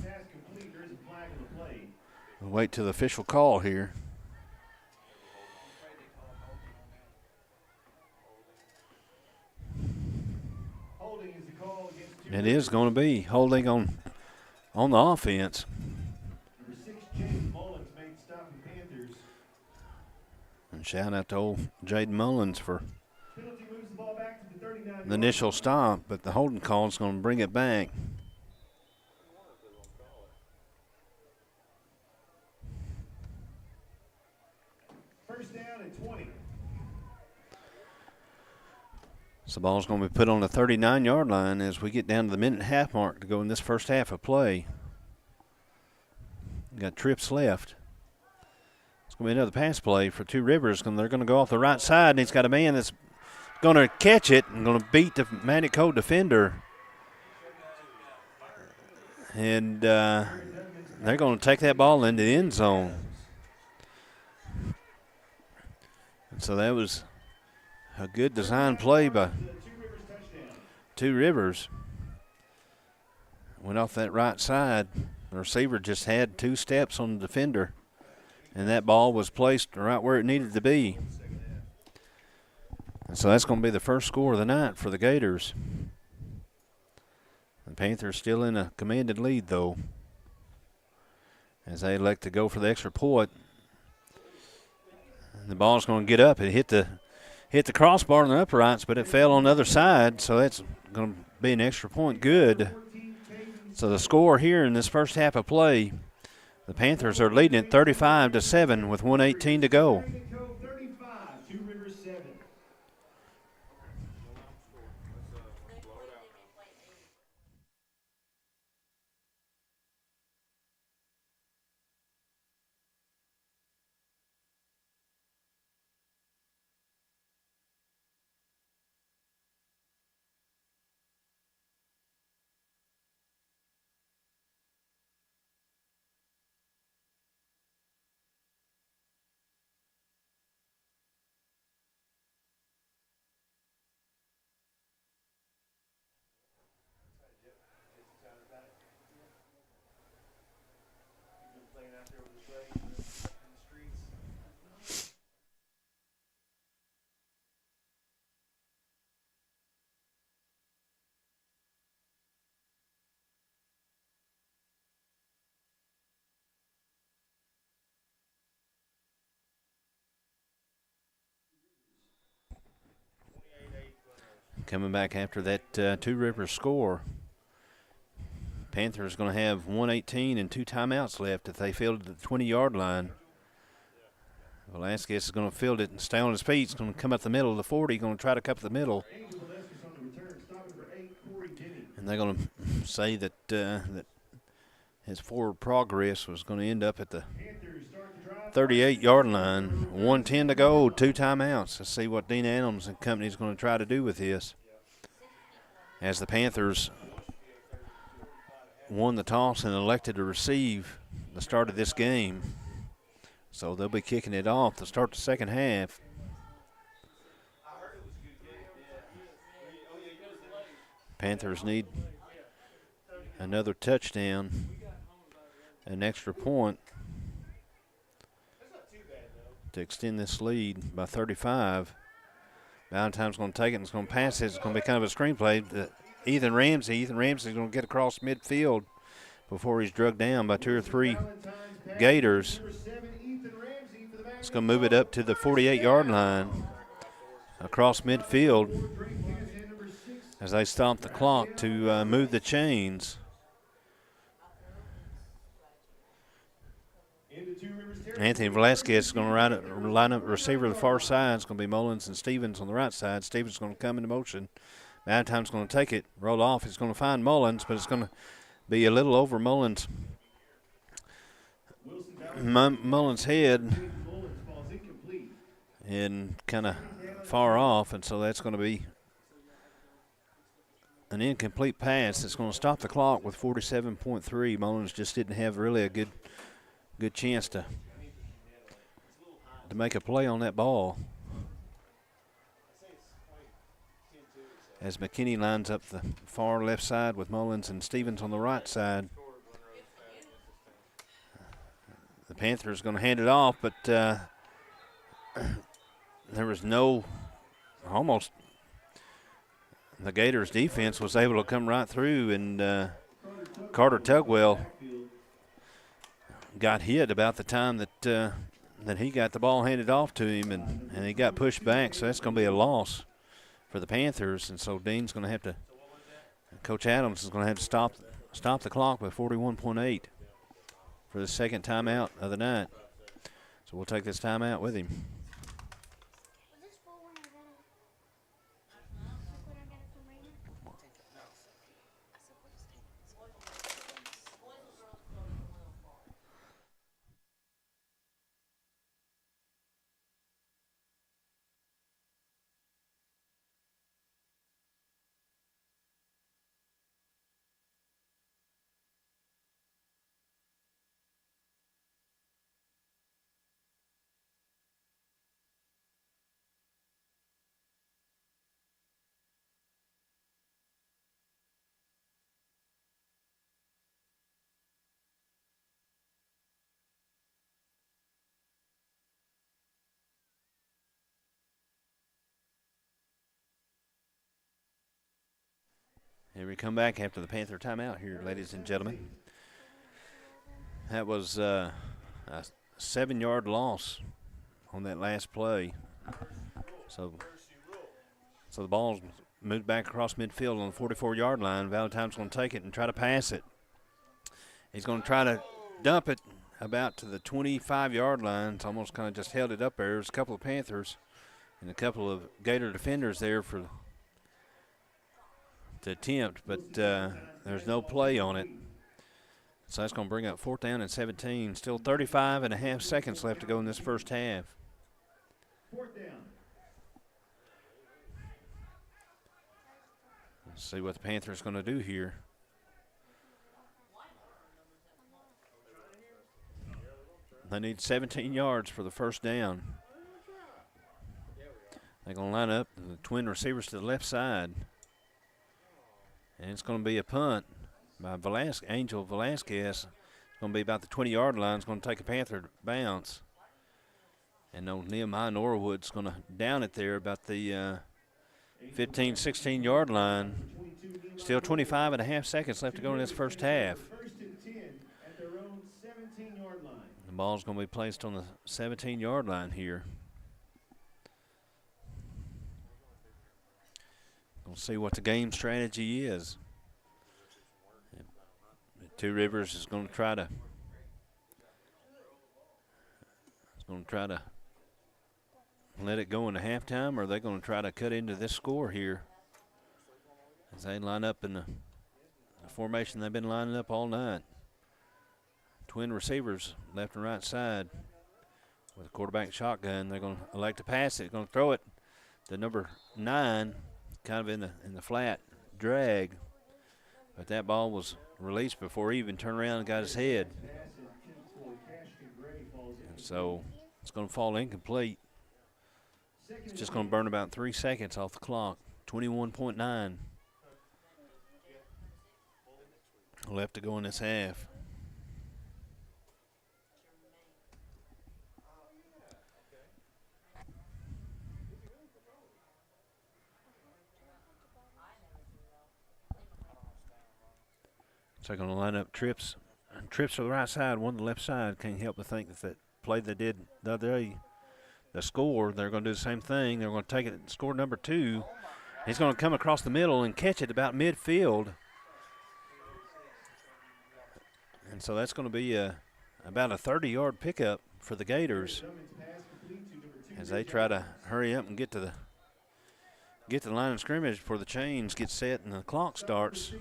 We'll wait till the official call here. It is going to be holding on the offense. And shout out to old Jaden Mullins for the initial stop, but the holding call is going to bring it back. First down at 20. So the ball's going to be put on the 39-yard line as we get down to the minute-and-a-half mark to go in this first half of play. We've got trips left. It's going to be another pass play for Two Rivers. They're going to go off the right side, and he's got a man that's going to catch it and going to beat the Manic Cove defender. And they're going to take that ball into the end zone. And so that was a good design play by Two Rivers. Went off that right side. The receiver just had 2 steps on the defender, and that ball was placed right where it needed to be. And so that's going to be the first score of the night for the Gators. The Panthers still in a commanded lead, though, as they elect to go for the extra point. And the ball's going to get up and hit the crossbar in the uprights, but it fell on the other side, so that's going to be an extra point. Good. So the score here in this first half of play, the Panthers are leading it 35-7 with 1:18 to go. Coming back after that Two Rivers score, Panthers going to have 1:18 and 2 timeouts left if they field at the 20-yard line. Velasquez is going to field it and stay on his feet. He's going to come up the middle of the 40, going to try to cup the middle. And they're going to say that that his forward progress was going to end up at the 38-yard line. 1:10 to go, 2 timeouts. Let's see what Dean Adams and company is going to try to do with this, as the Panthers won the toss and elected to receive the start of this game. So they'll be kicking it off to start the second half. Panthers need another touchdown an extra point to extend this lead by 35. Valentine's going to take it and it's going to pass it. It's going to be kind of a screenplay. Ethan Ramsey is going to get across midfield before he's drugged down by 2 or 3 Gators. It's going to move it up to the 48-yard line across midfield as they stop the clock to move the chains. Anthony Velasquez is going to line up receiver to the far side. It's going to be Mullins and Stevens on the right side. Stevens is going to come into motion. Valentine's going to take it, roll off. He's going to find Mullins, but it's going to be a little over Mullins' head and kind of far off, and so that's going to be an incomplete pass. It's going to stop the clock with 47.3. Mullins just didn't have really a good chance to make a play on that ball. As McKinney lines up the far left side with Mullins and Stevens on the right side. The Panthers going to hand it off, but there was almost the Gators defense was able to come right through, and Carter Tugwell got hit about the time that he got the ball handed off to him, and he got pushed back, so that's going to be a loss for the Panthers. And so Dean's going to have to, Coach Adams is going to have to stop the clock with 41.8 for the second timeout of the night. So we'll take this timeout with him. Here we come back after the Panther timeout here, ladies and gentlemen. That was a 7-yard loss on that last play. So the ball's moved back across midfield on the 44-yard line. Valentine's going to take it and try to pass it. He's going to try to dump it about to the 25-yard line. It's almost kind of just held it up there. There's a couple of Panthers and a couple of Gator defenders there to attempt, but there's no play on it. So that's going to bring up 4th down and 17. Still 35 and a half seconds left to go in this first half. 4th down. Let's see what the Panthers going to do here. They need 17 yards for the first down. They're going to line up the twin receivers to the left side. And it's going to be a punt by Angel Velasquez. It's going to be about the 20-yard line. It's going to take a Panther bounce. And Nehemiah Norwood's going to down it there about the 15, 16-yard line. Still 25 and a half seconds left to go in this first half. The ball's going to be placed on the 17-yard line here. We'll see what the game strategy is. Two Rivers is going to try to let it go into halftime, or are they going to try to cut into this score here as they line up in the formation they've been lining up all night. Twin receivers left and right side with a quarterback shotgun. They're going to elect to pass it. Going to throw it to number 9. Kind of in the flat drag, but that ball was released before he even turned around and got his head. And so it's going to fall incomplete. It's just going to burn about 3 seconds off the clock. 21.9 left to go in this half. So they're going to line up trips. Trips to the right side, one to the left side. Can't help but think that play they did the other day, the score, they're going to do the same thing. They're going to take it, score number 2. He's going to come across the middle and catch it about midfield. And so that's going to be about a 30-yard pickup for the Gators as they try to hurry up and get to the line of scrimmage before the chains get set and the clock starts.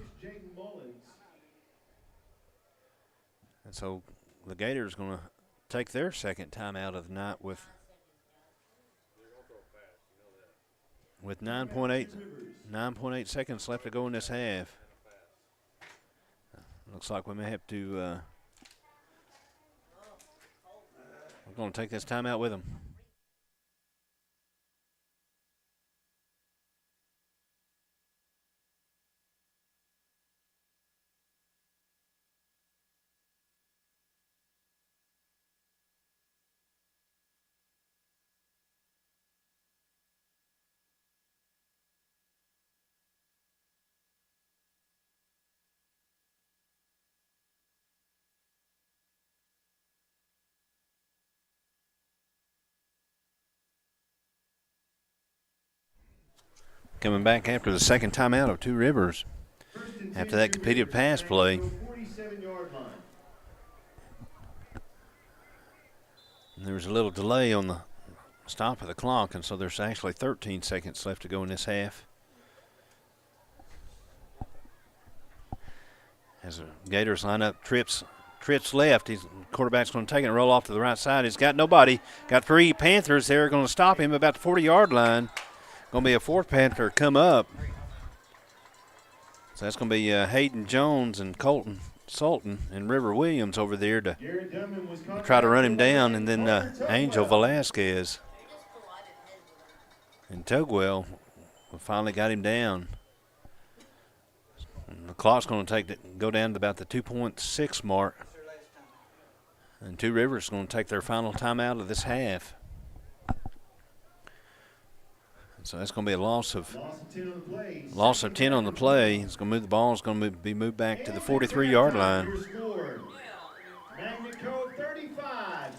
And so the Gators going to take their second timeout of the night with 9.8 seconds left to go in this half. Looks like we may have to we're going to take this timeout with them. Coming back after the second timeout of Two Rivers. After that completed pass play. And there was a little delay on the stop of the clock, and so there's actually 13 seconds left to go in this half. As the Gators line up, trips left. The quarterback's going to take it and roll off to the right side. He's got nobody. Got 3 Panthers there going to stop him about the 40-yard line. Going to be a 4th Panther come up. So that's going to be Hayden Jones and Colton Sultan and River Williams over there to try to run him down, and then Angel Velasquez and Tugwell finally got him down. And the clock's going to go down to about the 2.6 mark. And Two Rivers is going to take their final timeout of this half. So that's going to be a loss of 10 on the play. It's going to move the ball. It's going to be moved back to the 43-yard line.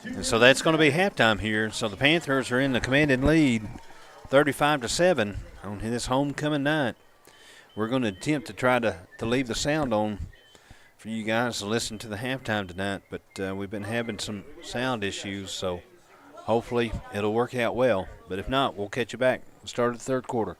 And so that's going to be halftime here. So the Panthers are in the commanding lead, 35-7 on this homecoming night. We're going to attempt to try to leave the sound on for you guys to listen to the halftime tonight, but we've been having some sound issues, so hopefully it'll work out well. But if not, we'll catch you back. Start of the third quarter.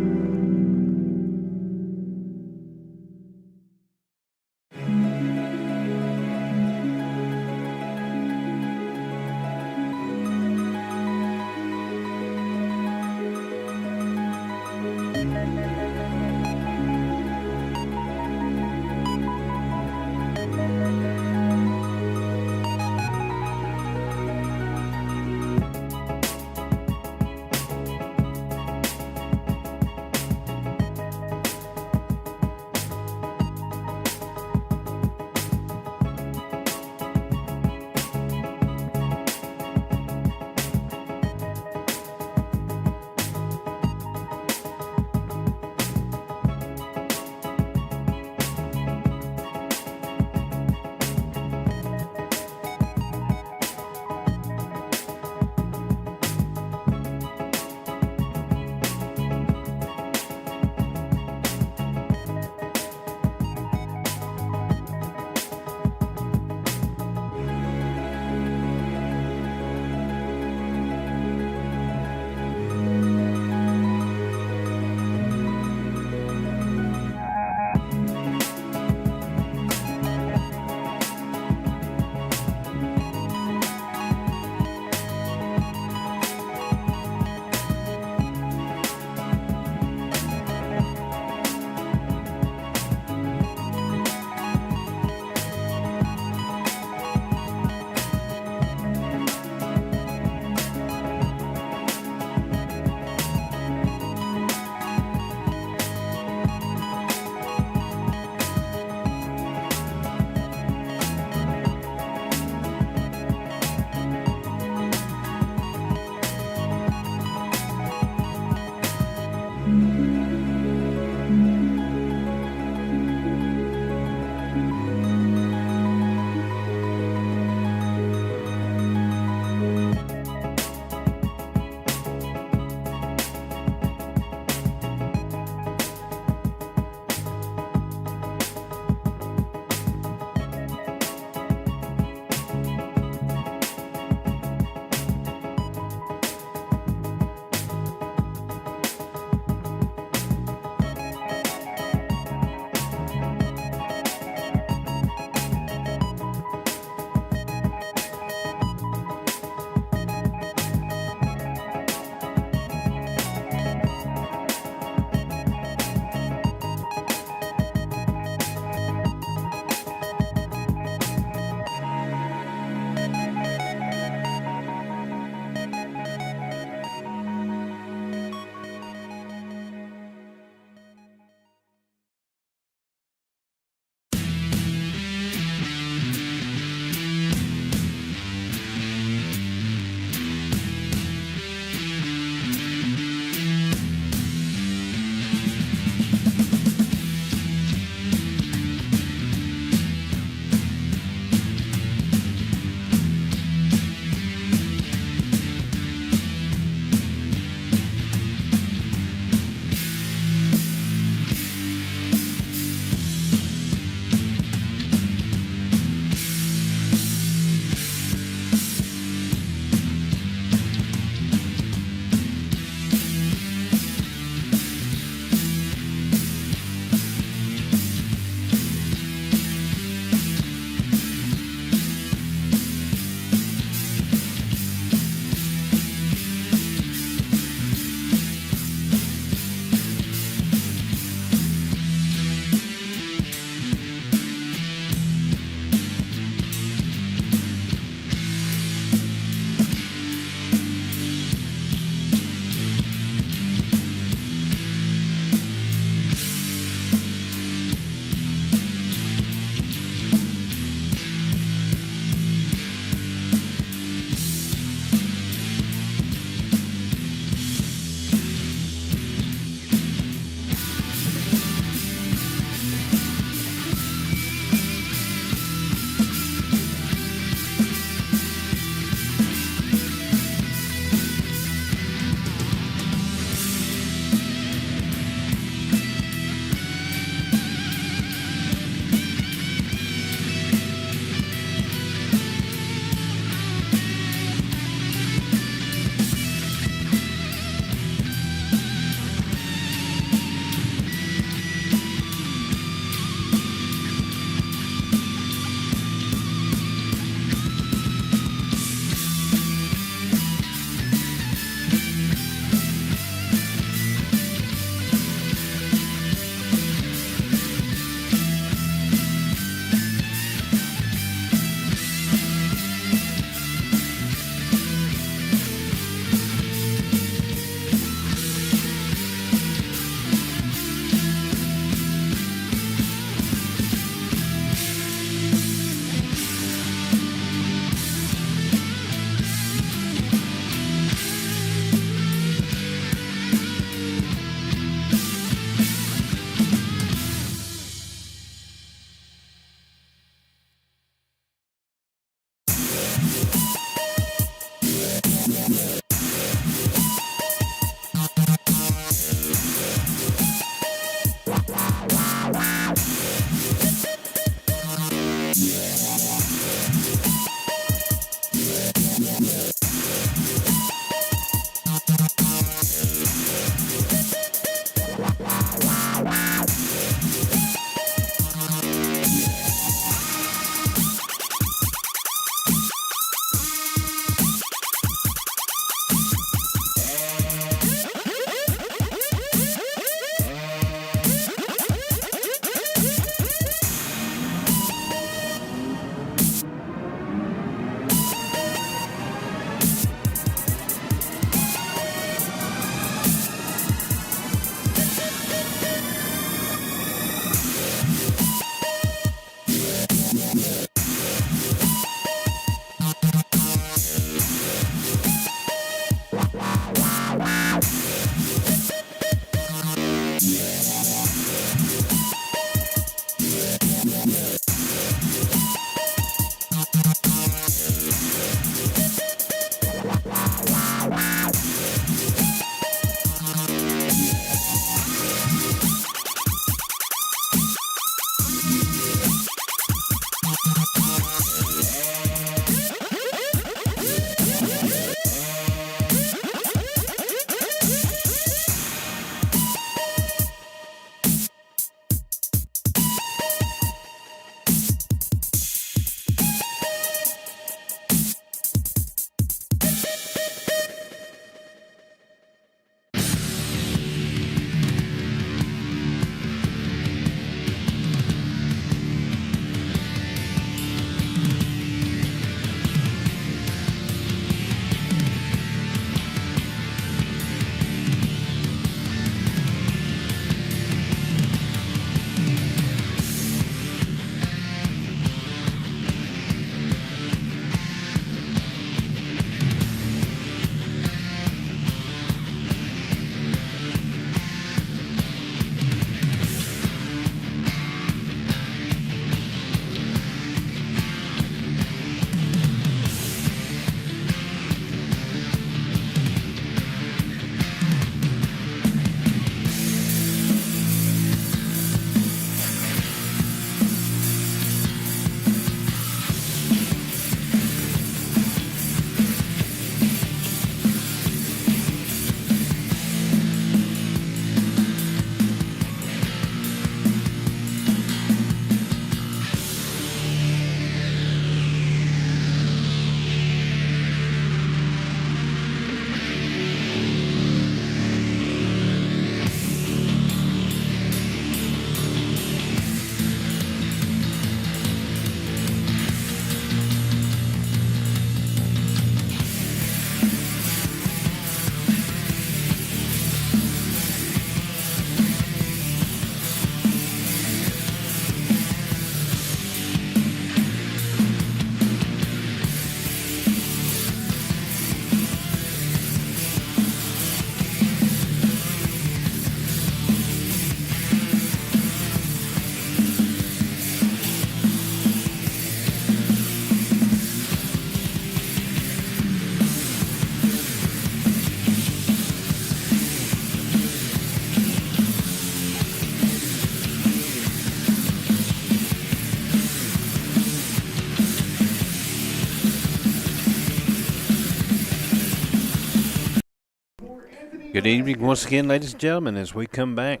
Good evening once again, ladies and gentlemen, as we come back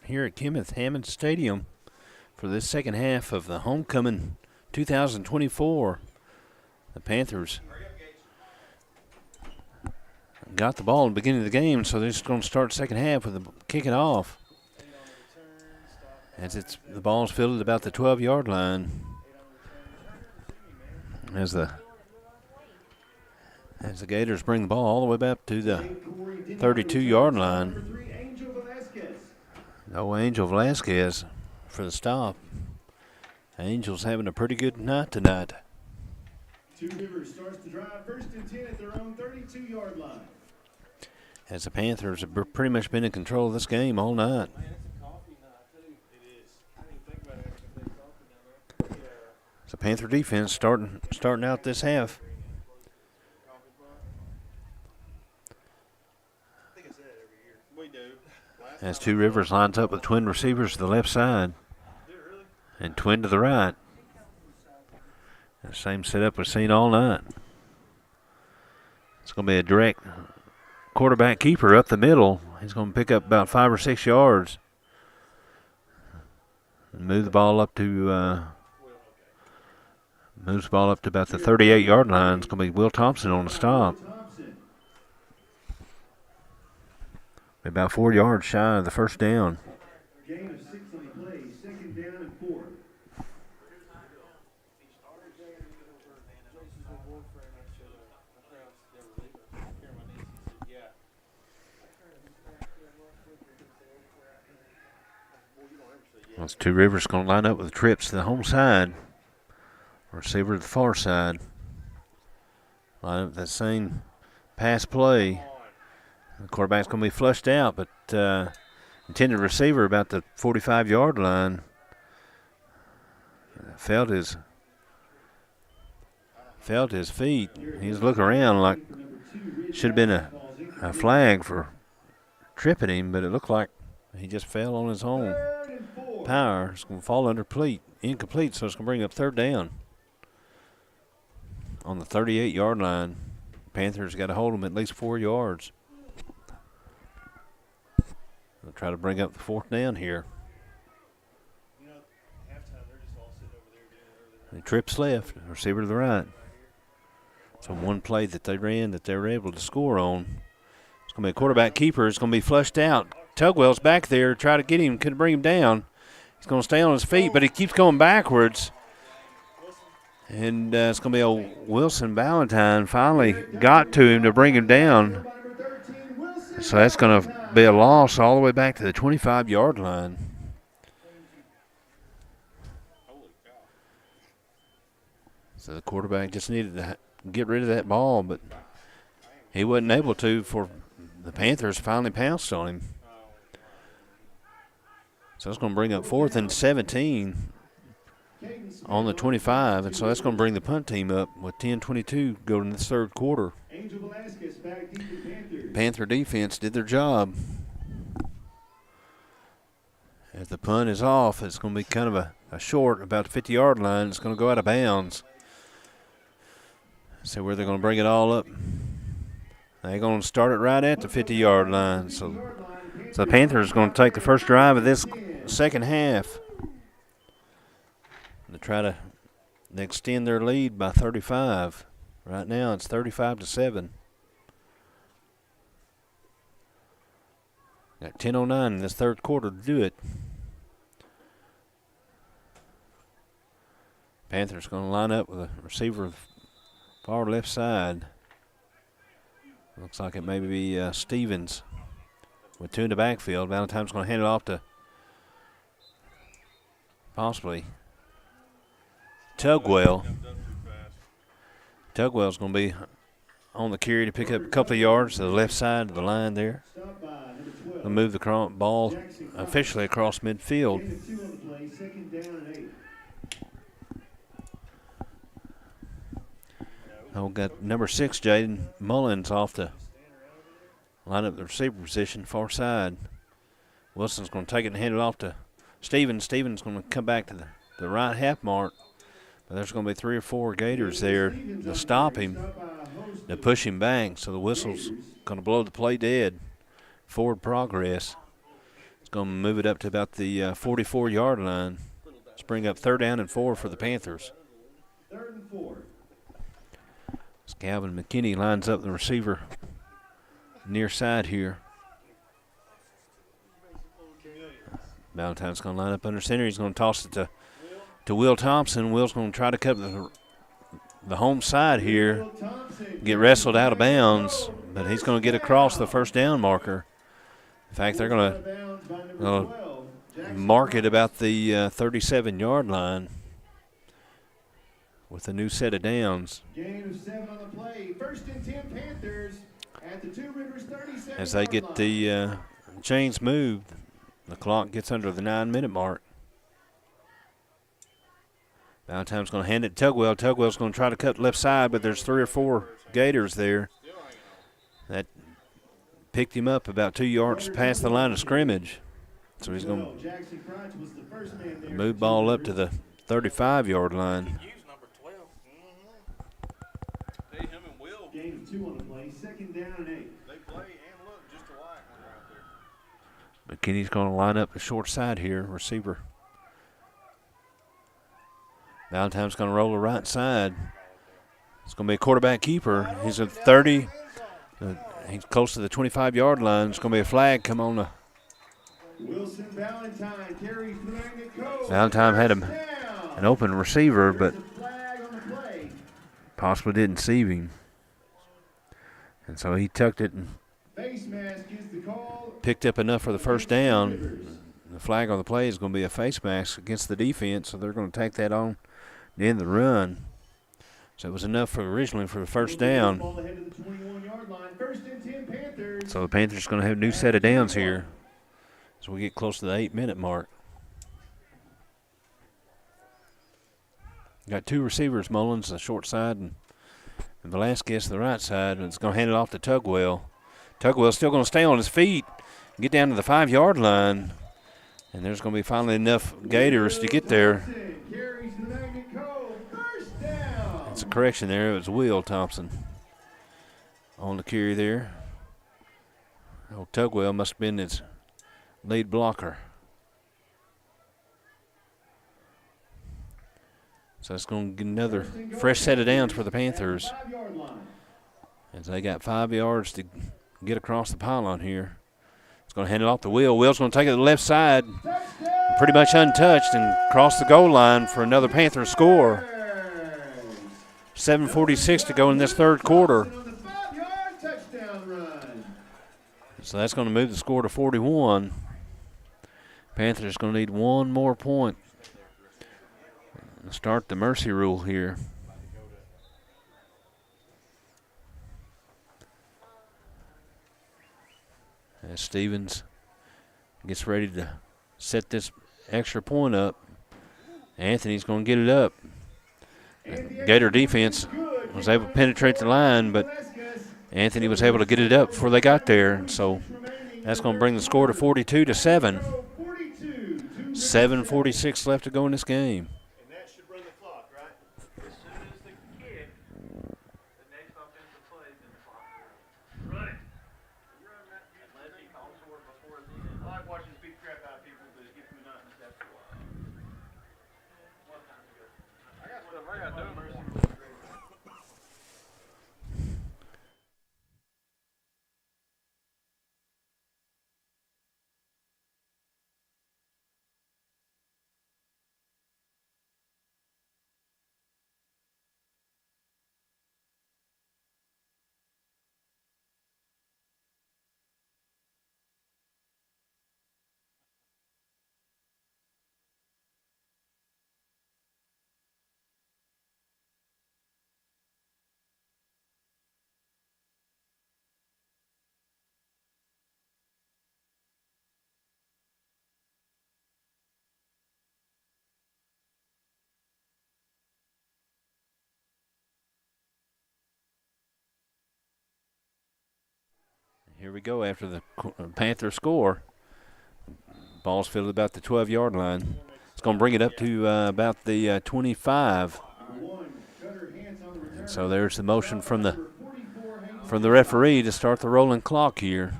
here at Kenneth Hammond Stadium for this second half of the homecoming 2024. The Panthers got the ball in the beginning of the game, so they're just going to start the second half with them kicking off. As the ball's fielded about the 12-yard line. As the Gators bring the ball all the way back to the 32-yard line. No Angel Velasquez for the stop. Angels having a pretty good night tonight. Two Rivers starts to drive 1st and 10 at their own 32-yard line. As the Panthers have pretty much been in control of this game all night. The Panther defense starting out this half. As Two Rivers lines up with twin receivers to the left side and twin to the right. The same setup we've seen all night. It's going to be a direct quarterback keeper up the middle. He's going to pick up about 5 or 6 yards. And move the ball up to moves the ball up to about the 38-yard line. It's going to be Will Thompson on the stop. About 4 yards shy of the first down. Gain of 6 on the play, 2nd down and 4. Well, Two Rivers going to line up with trips to the home side. Receiver to the far side. Line up that same pass play. The quarterback's going to be flushed out, but intended receiver about the 45-yard line felt his feet. He was looking around like should have been a flag for tripping him, but it looked like he just fell on his own power. It's going to fall incomplete, so it's going to bring up 3rd down. On the 38-yard line, Panthers got to hold them at least 4 yards. They'll try to bring up the 4th down here. The trips left, receiver to the right. So one play that they ran that they were able to score on. It's going to be a quarterback keeper. It's going to be flushed out. Tugwell's back there, try to get him, couldn't bring him down. He's going to stay on his feet, but he keeps going backwards. And it's going to be a Wilson Ballantyne finally got to him to bring him down. So that's going to be a loss all the way back to the 25-yard line. So the quarterback just needed to get rid of that ball, but he wasn't able to for the Panthers finally pounced on him. So it's going to bring up 4th and 17 on the 25, and so that's going to bring the punt team up with 10:22 going in the 3rd quarter. Panther defense did their job. As the punt is off, it's going to be kind of a short, about the 50-yard line. It's going to go out of bounds. So where they're going to bring it all up. They're going to start it right at the 50-yard line. So the Panthers are going to take the first drive of this second half. To try to extend their lead by 35. Right now it's 35-7. Got 10:09 in this 3rd quarter to do it. Panthers going to line up with a receiver far left side. Looks like it may be Stevens with 2 in the backfield. Valentine's going to hand it off to possibly Tugwell. Tugwell's going to be on the carry to pick up a couple of yards to the left side of the line there. They'll move the ball officially across midfield. We've got number 6, Jaden Mullins, off the line up the receiver position, far side. Wilson's going to take it and hand it off to Stevens. Stevens going to come back to the right half mark. But there's going to be 3 or 4 Gators there to stop him, to push him back. So the whistle's going to blow the play dead. forward progress. It's going to move it up to about the 44-yard line. Let's bring up 3rd down and 4 for the Panthers. 3rd and 4. As Calvin McKinney lines up the receiver near side here. Valentine's going to line up under center. He's going to toss it to Will Thompson. Will's going to try to cover the home side here, get wrestled out of bounds, but he's going to get across the 1st down marker. In fact, they're going to mark it about the 37-yard line with a new set of downs. Gain of 7 on the play. 1st and 10 Panthers at the 2 Rivers 37. As they get the chains moved, the clock gets under the 9-minute mark. Valentine's going to hand it to Tugwell. Tugwell's going to try to cut left side, but there's 3 or 4 Gators there. That picked him up about 2 yards past the line of scrimmage. So he's going to move ball up to the 35-yard line. Gain of 2 on the play. 2nd down and 8. McKinney's going to line up the short side here, receiver. Valentine's going to roll the right side. It's going to be a quarterback keeper. He's at 30. He's close to the 25-yard line. It's going to be a flag come on. Wilson Valentine carries the Cove. Valentine had an open receiver, but possibly didn't see him. And so he tucked it and picked up enough for the 1st down. The flag on the play is going to be a face mask against the defense, so they're going to take that on the end of the run. So it was enough originally for the 1st down. So the Panthers are going to have a new set of downs here as we get close to the 8-minute mark. Got 2 receivers, Mullins the short side and Velasquez the right side, and it's going to hand it off to Tugwell. Tugwell's still going to stay on his feet, get down to the 5-yard line, and there's going to be finally enough Gators to get there. It's a correction there. It was Will Thompson on the carry there. Oh, Tugwell must have been his lead blocker. So it's going to get another fresh set of downs for the Panthers, as they got 5 yards to get across the pylon here. It's going to hand it off to Will. Will's going to take it to the left side, pretty much untouched, and cross the goal line for another Panther score. 7:46 to go in this 3rd quarter. So that's going to move the score to 41. Panthers going to need 1 more point to start the mercy rule here. As Stevens gets ready to set this extra point up, Anthony's going to get it up. Gator defense was able to penetrate the line, but Anthony was able to get it up before they got there. So that's going to bring the score to 42-7. 7:46 left to go in this game. Here we go after the Panther score. Ball's fielded about the 12-yard line. It's going to bring it up to about the 25. And so there's the motion from the referee to start the rolling clock here.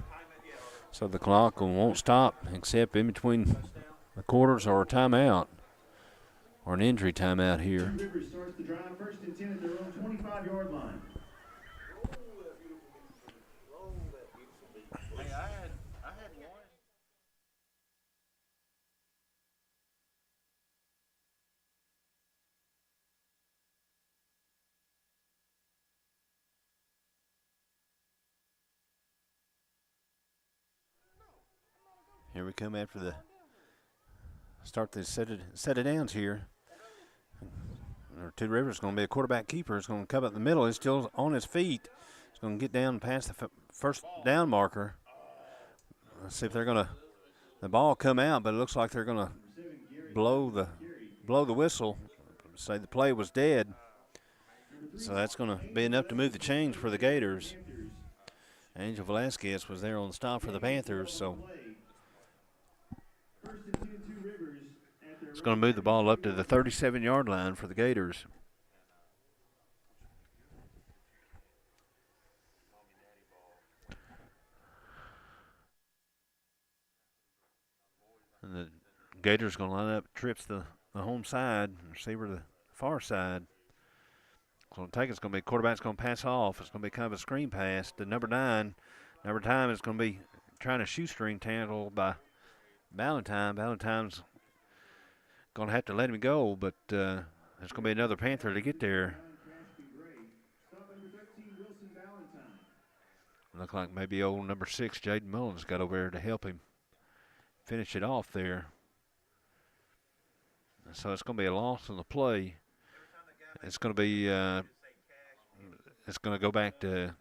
So the clock won't stop except in between the quarters or a timeout or an injury timeout here. Two Rivers starts the drive, 1st and 10 at their own 25-yard line. Here we come after the start the set it downs here. Two Rivers is going to be a quarterback keeper. It's going to come up the middle. He's still on his feet. He's going to get down past the first down marker. Let's see if they're going to the ball come out, but it looks like they're going to blow the whistle, say the play was dead. So that's going to be enough to move the chains for the Gators. Angel Velasquez was there on the stop for the Panthers, so it's going to move the ball up to the 37-yard line for the Gators. And the Gators going to line up, trips the home side, receiver the far side. So it's going to be quarterback's going to pass off. It's going to be kind of a screen pass to number 9. Number 9 is going to be trying to shoestring tackle by Valentine. Valentine's going to have to let him go, but there's going to be another Panther to get there. Look like maybe old number 6, Jaden Mullins, got over there to help him finish it off there. So it's going to be a loss on the play. It's going to be it's going to go back to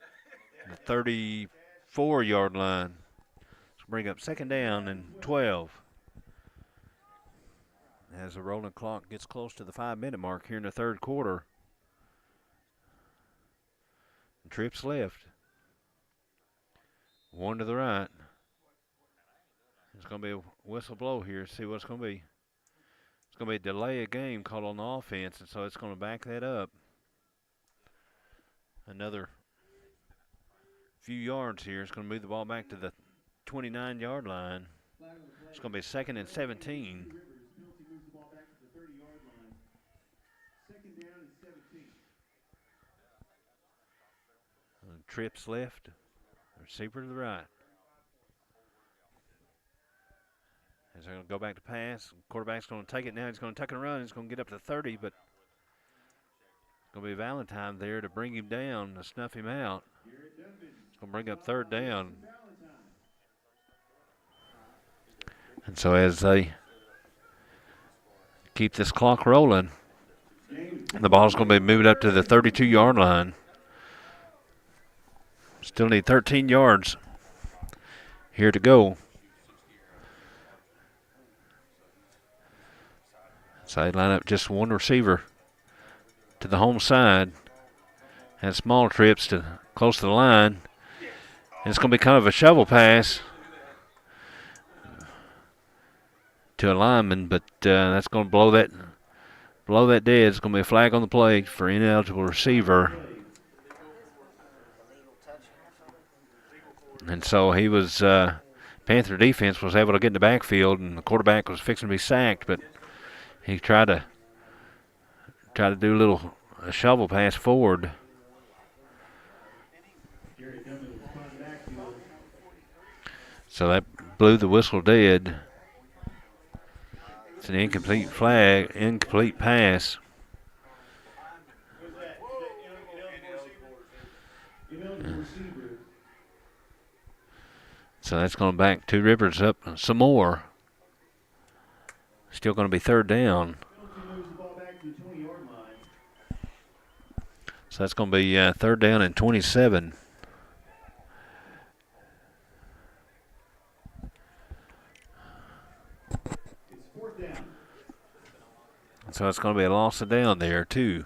the 34-yard line. So bring up 2nd down and 12. As the rolling clock gets close to the 5-minute mark here in the third quarter. Trips left. One to the right. It's going to be a whistle blow here. See what it's going to be. It's going to be a delay of game called on the offense, and so it's going to back that up. Another few yards here. It's going to move the ball back to the 29-yard line. It's going to be 2nd and 17. Trips left. Receiver to the right. As they're going to go back to pass. Quarterback's going to take it now. He's going to tuck and run. He's going to get up to 30, but it's going to be Valentine there to bring him down, to snuff him out. It's going to bring up 3rd down. And so as they keep this clock rolling, the ball's going to be moved up to the 32-yard line. Still need 13 yards here to go. So they line up just one receiver to the home side. Has small trips to close to the line. And it's going to be kind of a shovel pass to a lineman, but that's going to blow that dead. It's going to be a flag on the play for ineligible receiver. And so he was, Panther defense was able to get in the backfield, and the quarterback was fixing to be sacked, but he tried to do a shovel pass forward. So that blew the whistle dead. It's an incomplete pass. So that's going back 2 Rivers up some more. Still going to be 3rd down. So that's going to be 3rd down and 27. So it's going to be a loss of down there, too.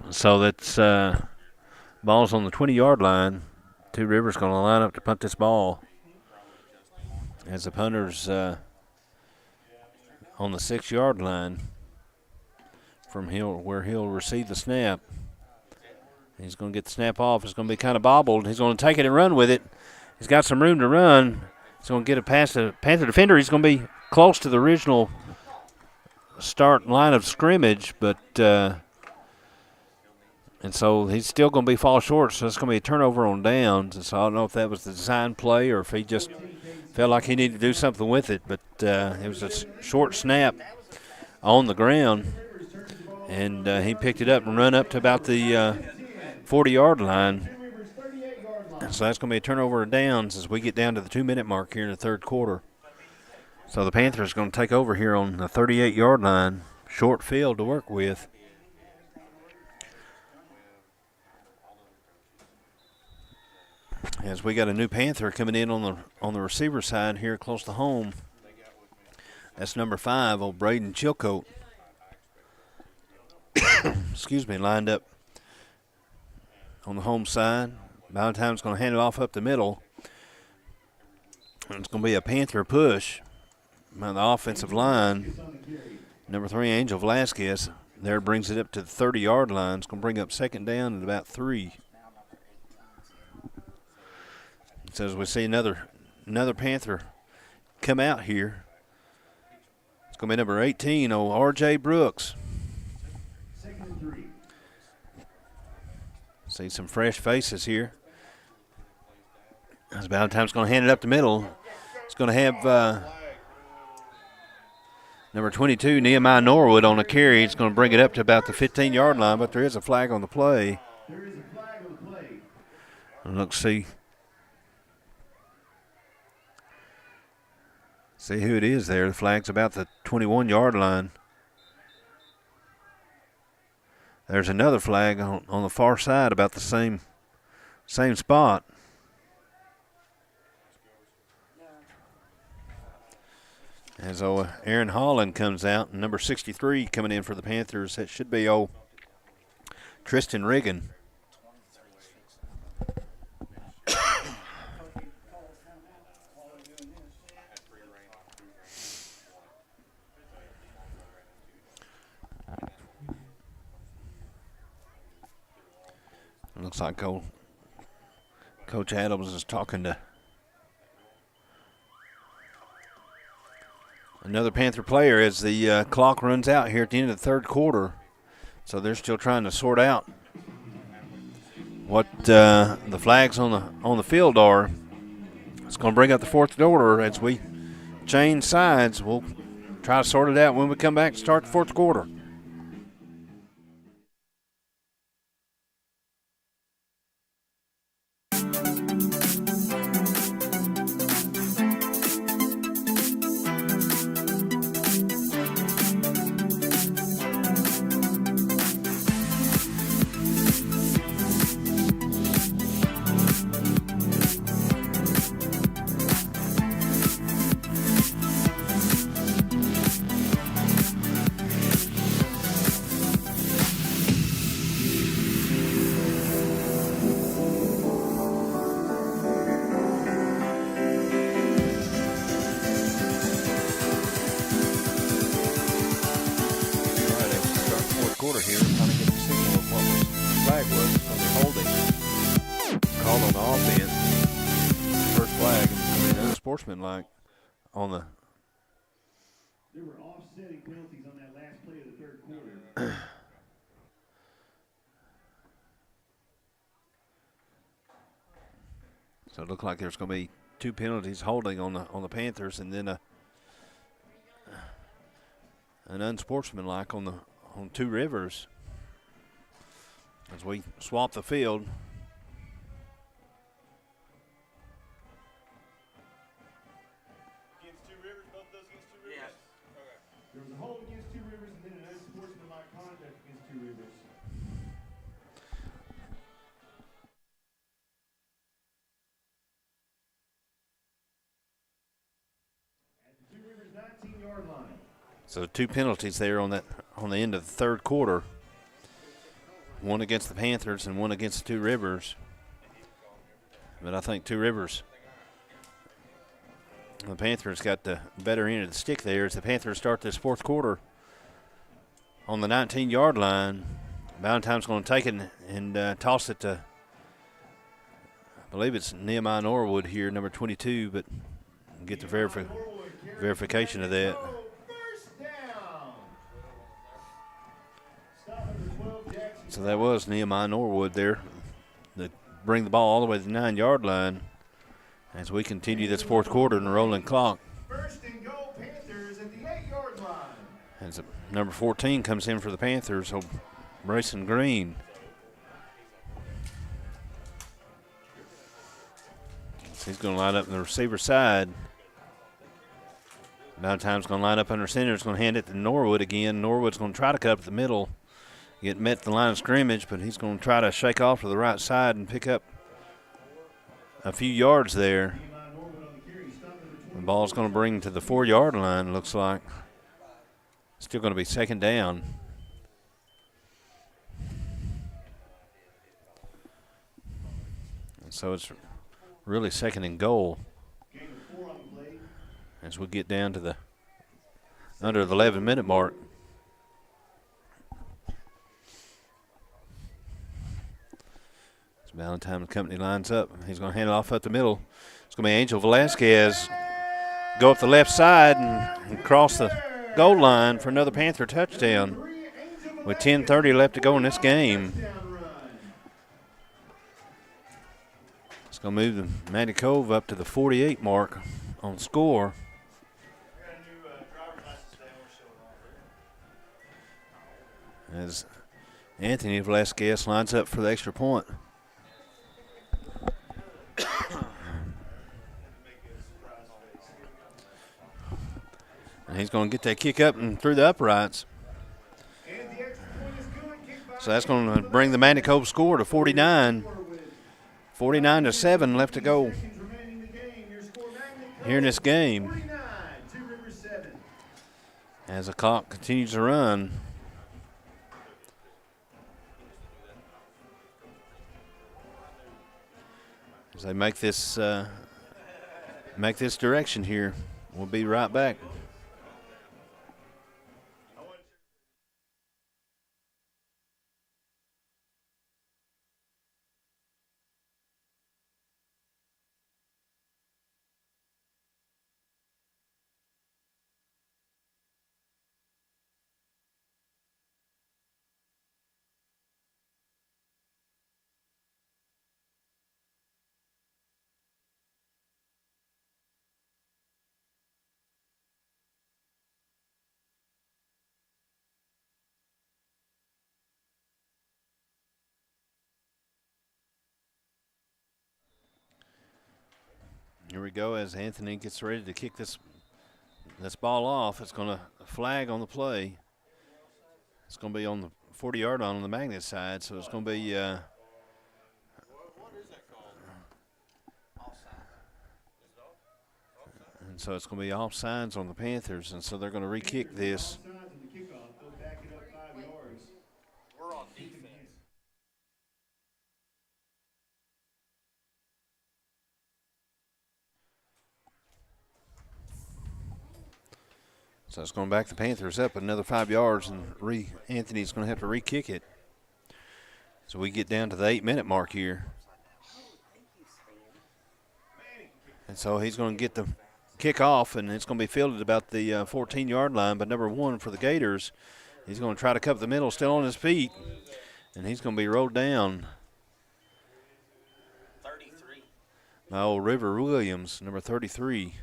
So that's ball's on the 20-yard line. 2 Rivers going to line up to punt this ball. As the punter's on the 6-yard line from where he'll receive the snap. He's going to get the snap off. It's going to be kind of bobbled. He's going to take it and run with it. He's got some room to run. He's going to get it past the Panther defender. He's going to be close to the original start line of scrimmage, but and so he's still going to be fall short, so it's going to be a turnover on downs. And so I don't know if that was the design play or if he just felt like he needed to do something with it, but it was a short snap on the ground, and he picked it up and run up to about the 40-yard line. So that's going to be a turnover of downs as we get down to the 2-minute mark here in the third quarter. So the Panthers are going to take over here on the 38-yard line. Short field to work with. As we got a new Panther coming in on the receiver side here close to home. That's number 5, old Braden Chilcote. Excuse me, lined up on the home side. Valentine's going to hand it off up the middle. And it's going to be a Panther push by the offensive line. Number 3, Angel Velasquez. There brings it up to the 30-yard line. It's going to bring up second down at about 3. So as we see another Panther come out here. It's going to be number 18, old R.J. Brooks. See some fresh faces here. As Valentine's going to hand it up the middle. It's going to have number 22, Nehemiah Norwood, on a carry. It's going to bring it up to about the 15-yard line, but there is a flag on the play. There is a flag on the play. And let's see who it is there. The flag's about the 21-yard line. There's another flag on the far side about the same spot. As Aaron Holland comes out, and number 63 coming in for the Panthers. That should be old Tristan Riggin. Looks like Coach Adams is talking to another Panther player as the clock runs out here at the end of the third quarter. So they're still trying to sort out what the flags on the field are. It's going to bring up the fourth quarter as we change sides. We'll try to sort it out when we come back to start the fourth quarter. Like on the there were offsetting penalties on that last play of the third quarter. So it looked like there's going to be 2 penalties holding on the Panthers, and then an unsportsmanlike on 2 Rivers as we swap the field. There was a hold against 2 Rivers and then an unsportsmanlike conduct against 2 Rivers. At the 2 Rivers 19-yard line. So 2 penalties there on the end of the third quarter. One against the Panthers and one against the 2 Rivers. But I think 2 Rivers, the Panthers got the better end of the stick there as the Panthers start this fourth quarter on the 19-yard line. Valentine's going to take it and toss it to, I believe it's Nehemiah Norwood here, number 22, but get the verification of that. So that was Nehemiah Norwood there to bring the ball all the way to the 9-yard line as we continue this fourth quarter in the rolling clock. First and goal, Panthers at the 8-yard line. As number 14 comes in for the Panthers, Brayson Green. So he's going to line up on the receiver side. Valentine's going to line up under center. He's going to hand it to Norwood again. Norwood's going to try to cut up the middle, get met at the line of scrimmage, but he's going to try to shake off to the right side and pick up a few yards there. The ball's going to bring to the 4-yard line, looks like. Still going to be second down. And so it's really second and goal as we get down to the under the 11-minute mark. As Valentine and company lines up, he's going to hand it off up the middle. It's going to be Angel Velasquez go up the left side and cross the goal line for another Panther touchdown with 10:30 left to go in this game. It's going to move the Matty Cove up to the 48 mark on score. As Anthony Velasquez lines up for the extra point. And he's going to get that kick up and through the uprights. So that's going to bring the Matty Cove score to 49. 49-7 left to go here in this game. As the clock continues to run. As they make this direction here. We'll be right back. Here we go as Anthony gets ready to kick this ball off. It's going to flag on the play. It's going to be on the 40-yard line on the Magnet side, so it's going to be What is that called? and so it's going to be offsides on the Panthers, and so they're going to re-kick this. We're on defense. So it's going back the Panthers up another 5 yards, and Anthony's going to have to re-kick it. So we get down to the 8-minute mark here. And so he's going to get the kick off, and it's going to be fielded about the 14-yard line by number 1 for the Gators. He's going to try to cover the middle, still on his feet, and he's going to be rolled down 33. by old River Williams, number 33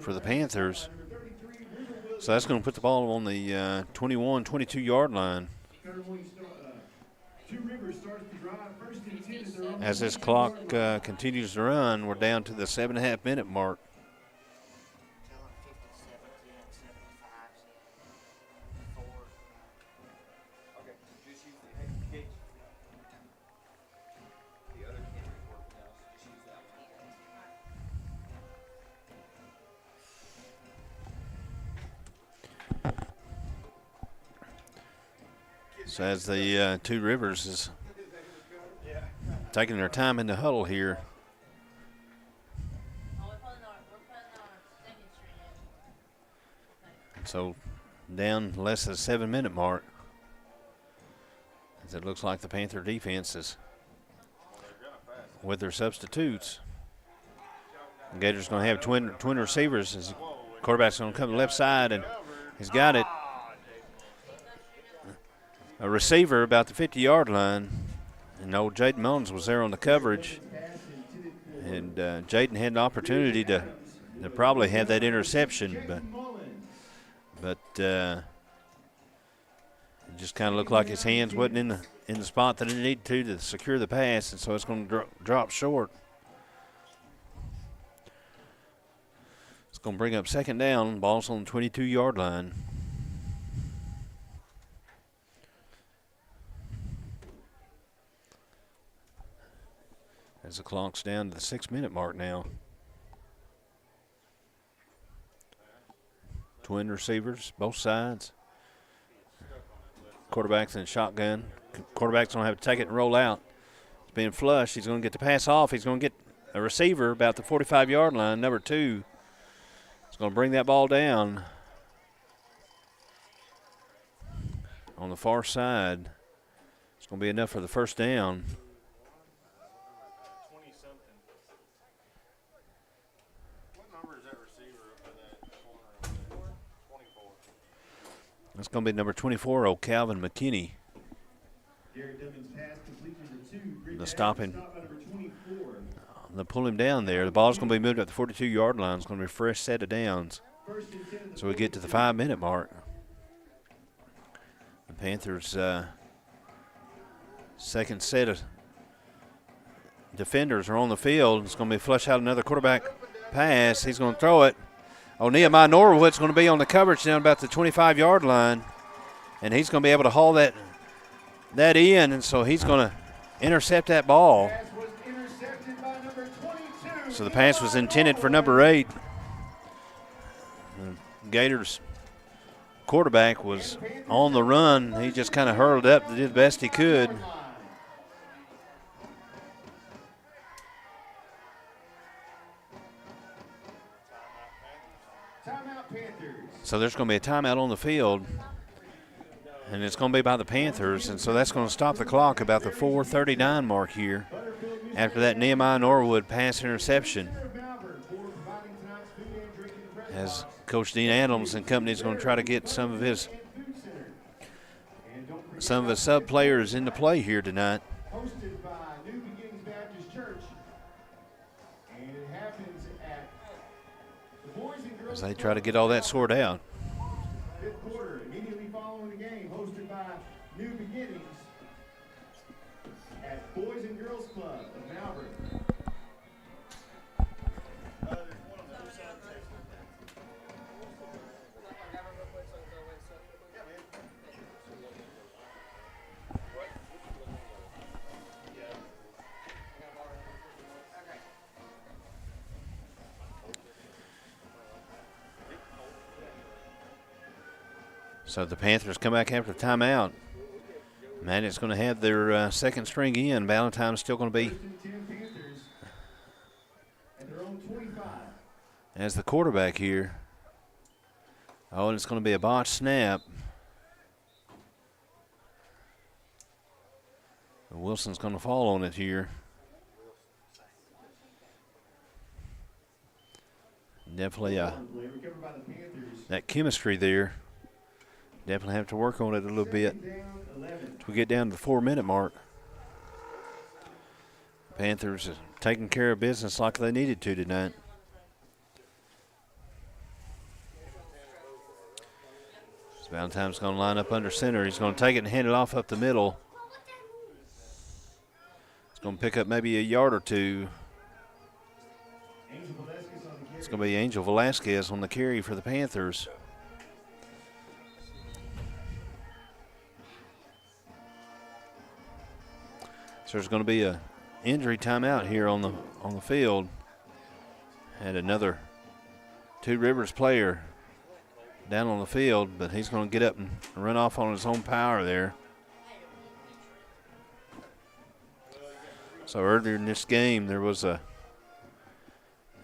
for the Panthers. So that's going to put the ball on the 22-yard line. As this clock continues to run, we're down to the 7.5-minute mark. So as the Two Rivers is taking their time in the huddle here. So down less than the 7-minute mark. As it looks like the Panther defense is with their substitutes. The Gators going to have twin receivers. As the quarterback's going to come to the left side, and he's got it. A receiver about the 50-yard line. And old Jaden Mullins was there on the coverage. And Jaden had an opportunity to probably have that interception, but it just kind of looked like his hands wasn't in the spot that it needed to secure the pass, and so it's going to drop short. It's going to bring up second down. Ball's on the 22-yard line. As the clock's down to the 6-minute mark now. Twin receivers, both sides. Quarterback's in shotgun. Quarterback's going to have to take it and roll out. It's being flushed. He's going to get the pass off. He's going to get a receiver about the 45-yard line, number 2. He's going to bring that ball down on the far side. It's going to be enough for the first down. That's going to be number 24, old Calvin McKinney. They'll stop him. They'll pull him down there. The ball's going to be moved up the 42-yard line. It's going to be a fresh set of downs. So we get to the 5-minute mark. The Panthers' second set of defenders are on the field. It's going to be flush out another quarterback pass. He's going to throw it. Oh, Nehemiah Norwood's going to be on the coverage down about the 25-yard line, and he's going to be able to haul that in, and so he's going to intercept that ball. So the pass was intended for number 8. The Gators quarterback was on the run. He just kind of hurled up and did the best he could. So there's going to be a timeout on the field, and it's going to be by the Panthers, and so that's going to stop the clock about the 4:39 mark here after that Nehemiah Norwood pass interception. As Coach Dean Adams and company is going to try to get some of his sub players into play here tonight. As they try to get all that sorted out. Fifth quarter, immediately following the game, hosted by New Beginnings at Boys and Girls Club of Malvern. So the Panthers come back after the timeout. Maddox's going to have their second string in. Valentine's still going to be as the quarterback here. Oh, and it's going to be a botched snap. Wilson's going to fall on it here. Definitely that chemistry there. Definitely have to work on it a little bit as we get down to the 4-minute mark. Panthers are taking care of business like they needed to tonight. So Valentine's going to line up under center. He's going to take it and hand it off up the middle. It's going to pick up maybe a yard or two. It's going to be Angel Velasquez on the carry for the Panthers. So there's going to be a injury timeout here on the field. And another Two Rivers player down on the field, but he's going to get up and run off on his own power there. So earlier in this game, there was an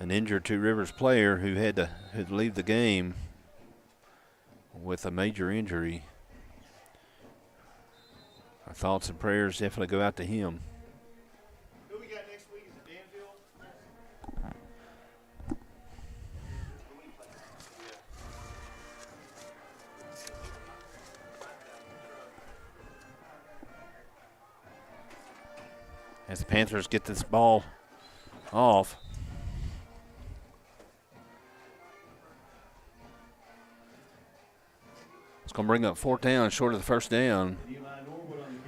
injured Two Rivers player who had to leave the game with a major injury. Our thoughts and prayers definitely go out to him. Who we got next week? Is it Danville? As the Panthers get this ball off. It's going to bring up 4th down short of the first down.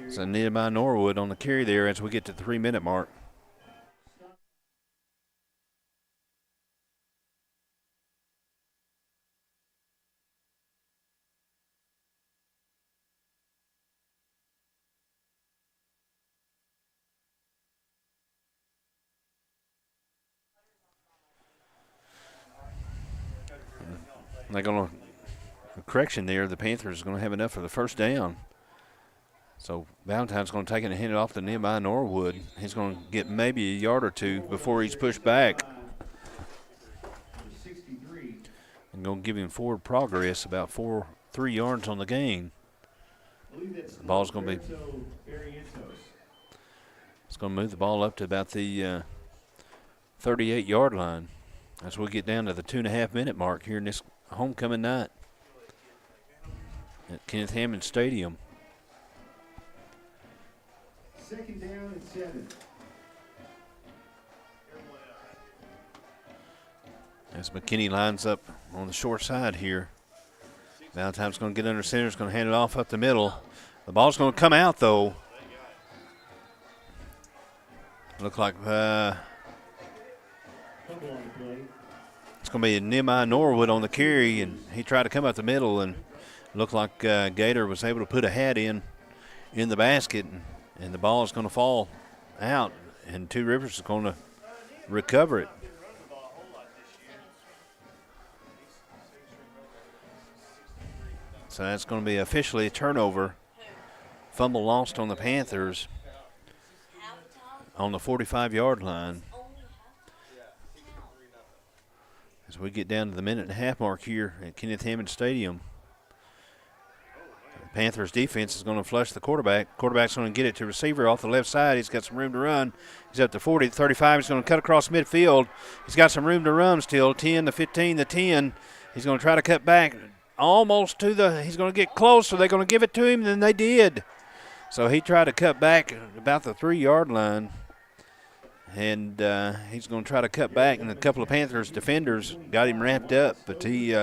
So Nehemiah Norwood on the carry there as we get to the 3-minute mark. They're going to, correction there, the Panthers are going to have enough for the first down. So Valentine's going to take it and hand it off to Nehemiah Norwood. He's going to get maybe a yard or two before he's pushed back. And going to give him forward progress, about 3 yards on the gain. The ball's going to be, it's going to move the ball up to about the 38-yard line as we get down to the 2.5-minute mark here in this homecoming night at Kenneth Hammond Stadium. 2nd down and 7. As McKinney lines up on the short side here. Valentine's going to get under center. He's going to hand it off up the middle. The ball's going to come out, though. Look like it's going to be Nehemiah Norwood on the carry, and he tried to come up the middle, and looked like Gator was able to put a hat in the basket, and the ball is going to fall out, and Two Rivers is going to recover it. So that's going to be officially a turnover. Fumble lost on the Panthers on the 45-yard line. As we get down to the 1.5-minute mark here at Kenneth Hammond Stadium. The Panthers defense is going to flush the quarterback. Quarterback's going to get it to receiver off the left side. He's got some room to run. He's up to 40, 35. He's going to cut across midfield. He's got some room to run still. 10 to 15 to 10. He's going to try to cut back almost to the – he's going to get close, so they're going to give it to him, and they did. So he tried to cut back about the 3-yard line. And he's going to try to cut back, and a couple of Panthers defenders got him wrapped up, but he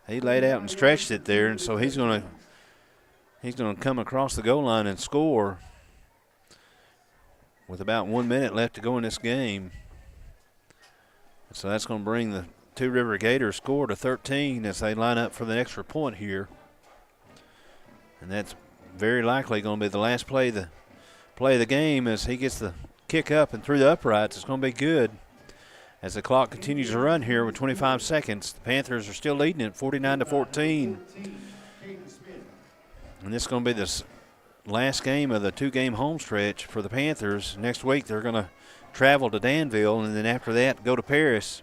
laid out and stretched it there, and so he's going to come across the goal line and score with about 1 minute left to go in this game. So that's going to bring the Two River Gators score to 13 as they line up for the extra point here, and that's very likely going to be the last play of the game as he gets the kick up and through the uprights. It's going to be good as the clock continues to run here with 25 seconds. The Panthers are still leading it 49-14. And this is going to be the last game of the 2-game home stretch for the Panthers. Next week they're going to travel to Danville, and then after that go to Paris.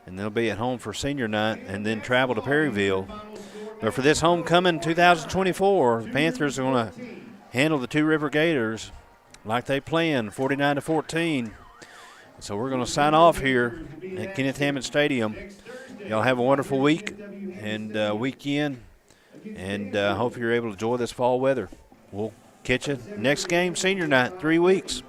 And they'll be at home for senior night and then travel to Perryville. But for this homecoming 2024, the Panthers are going to handle the Two River Gators like they planned, 49-14. So we're going to sign off here at Kenneth Hammond Stadium. Y'all have a wonderful week and weekend, and hope you're able to enjoy this fall weather. We'll catch you next game, senior night, 3 weeks.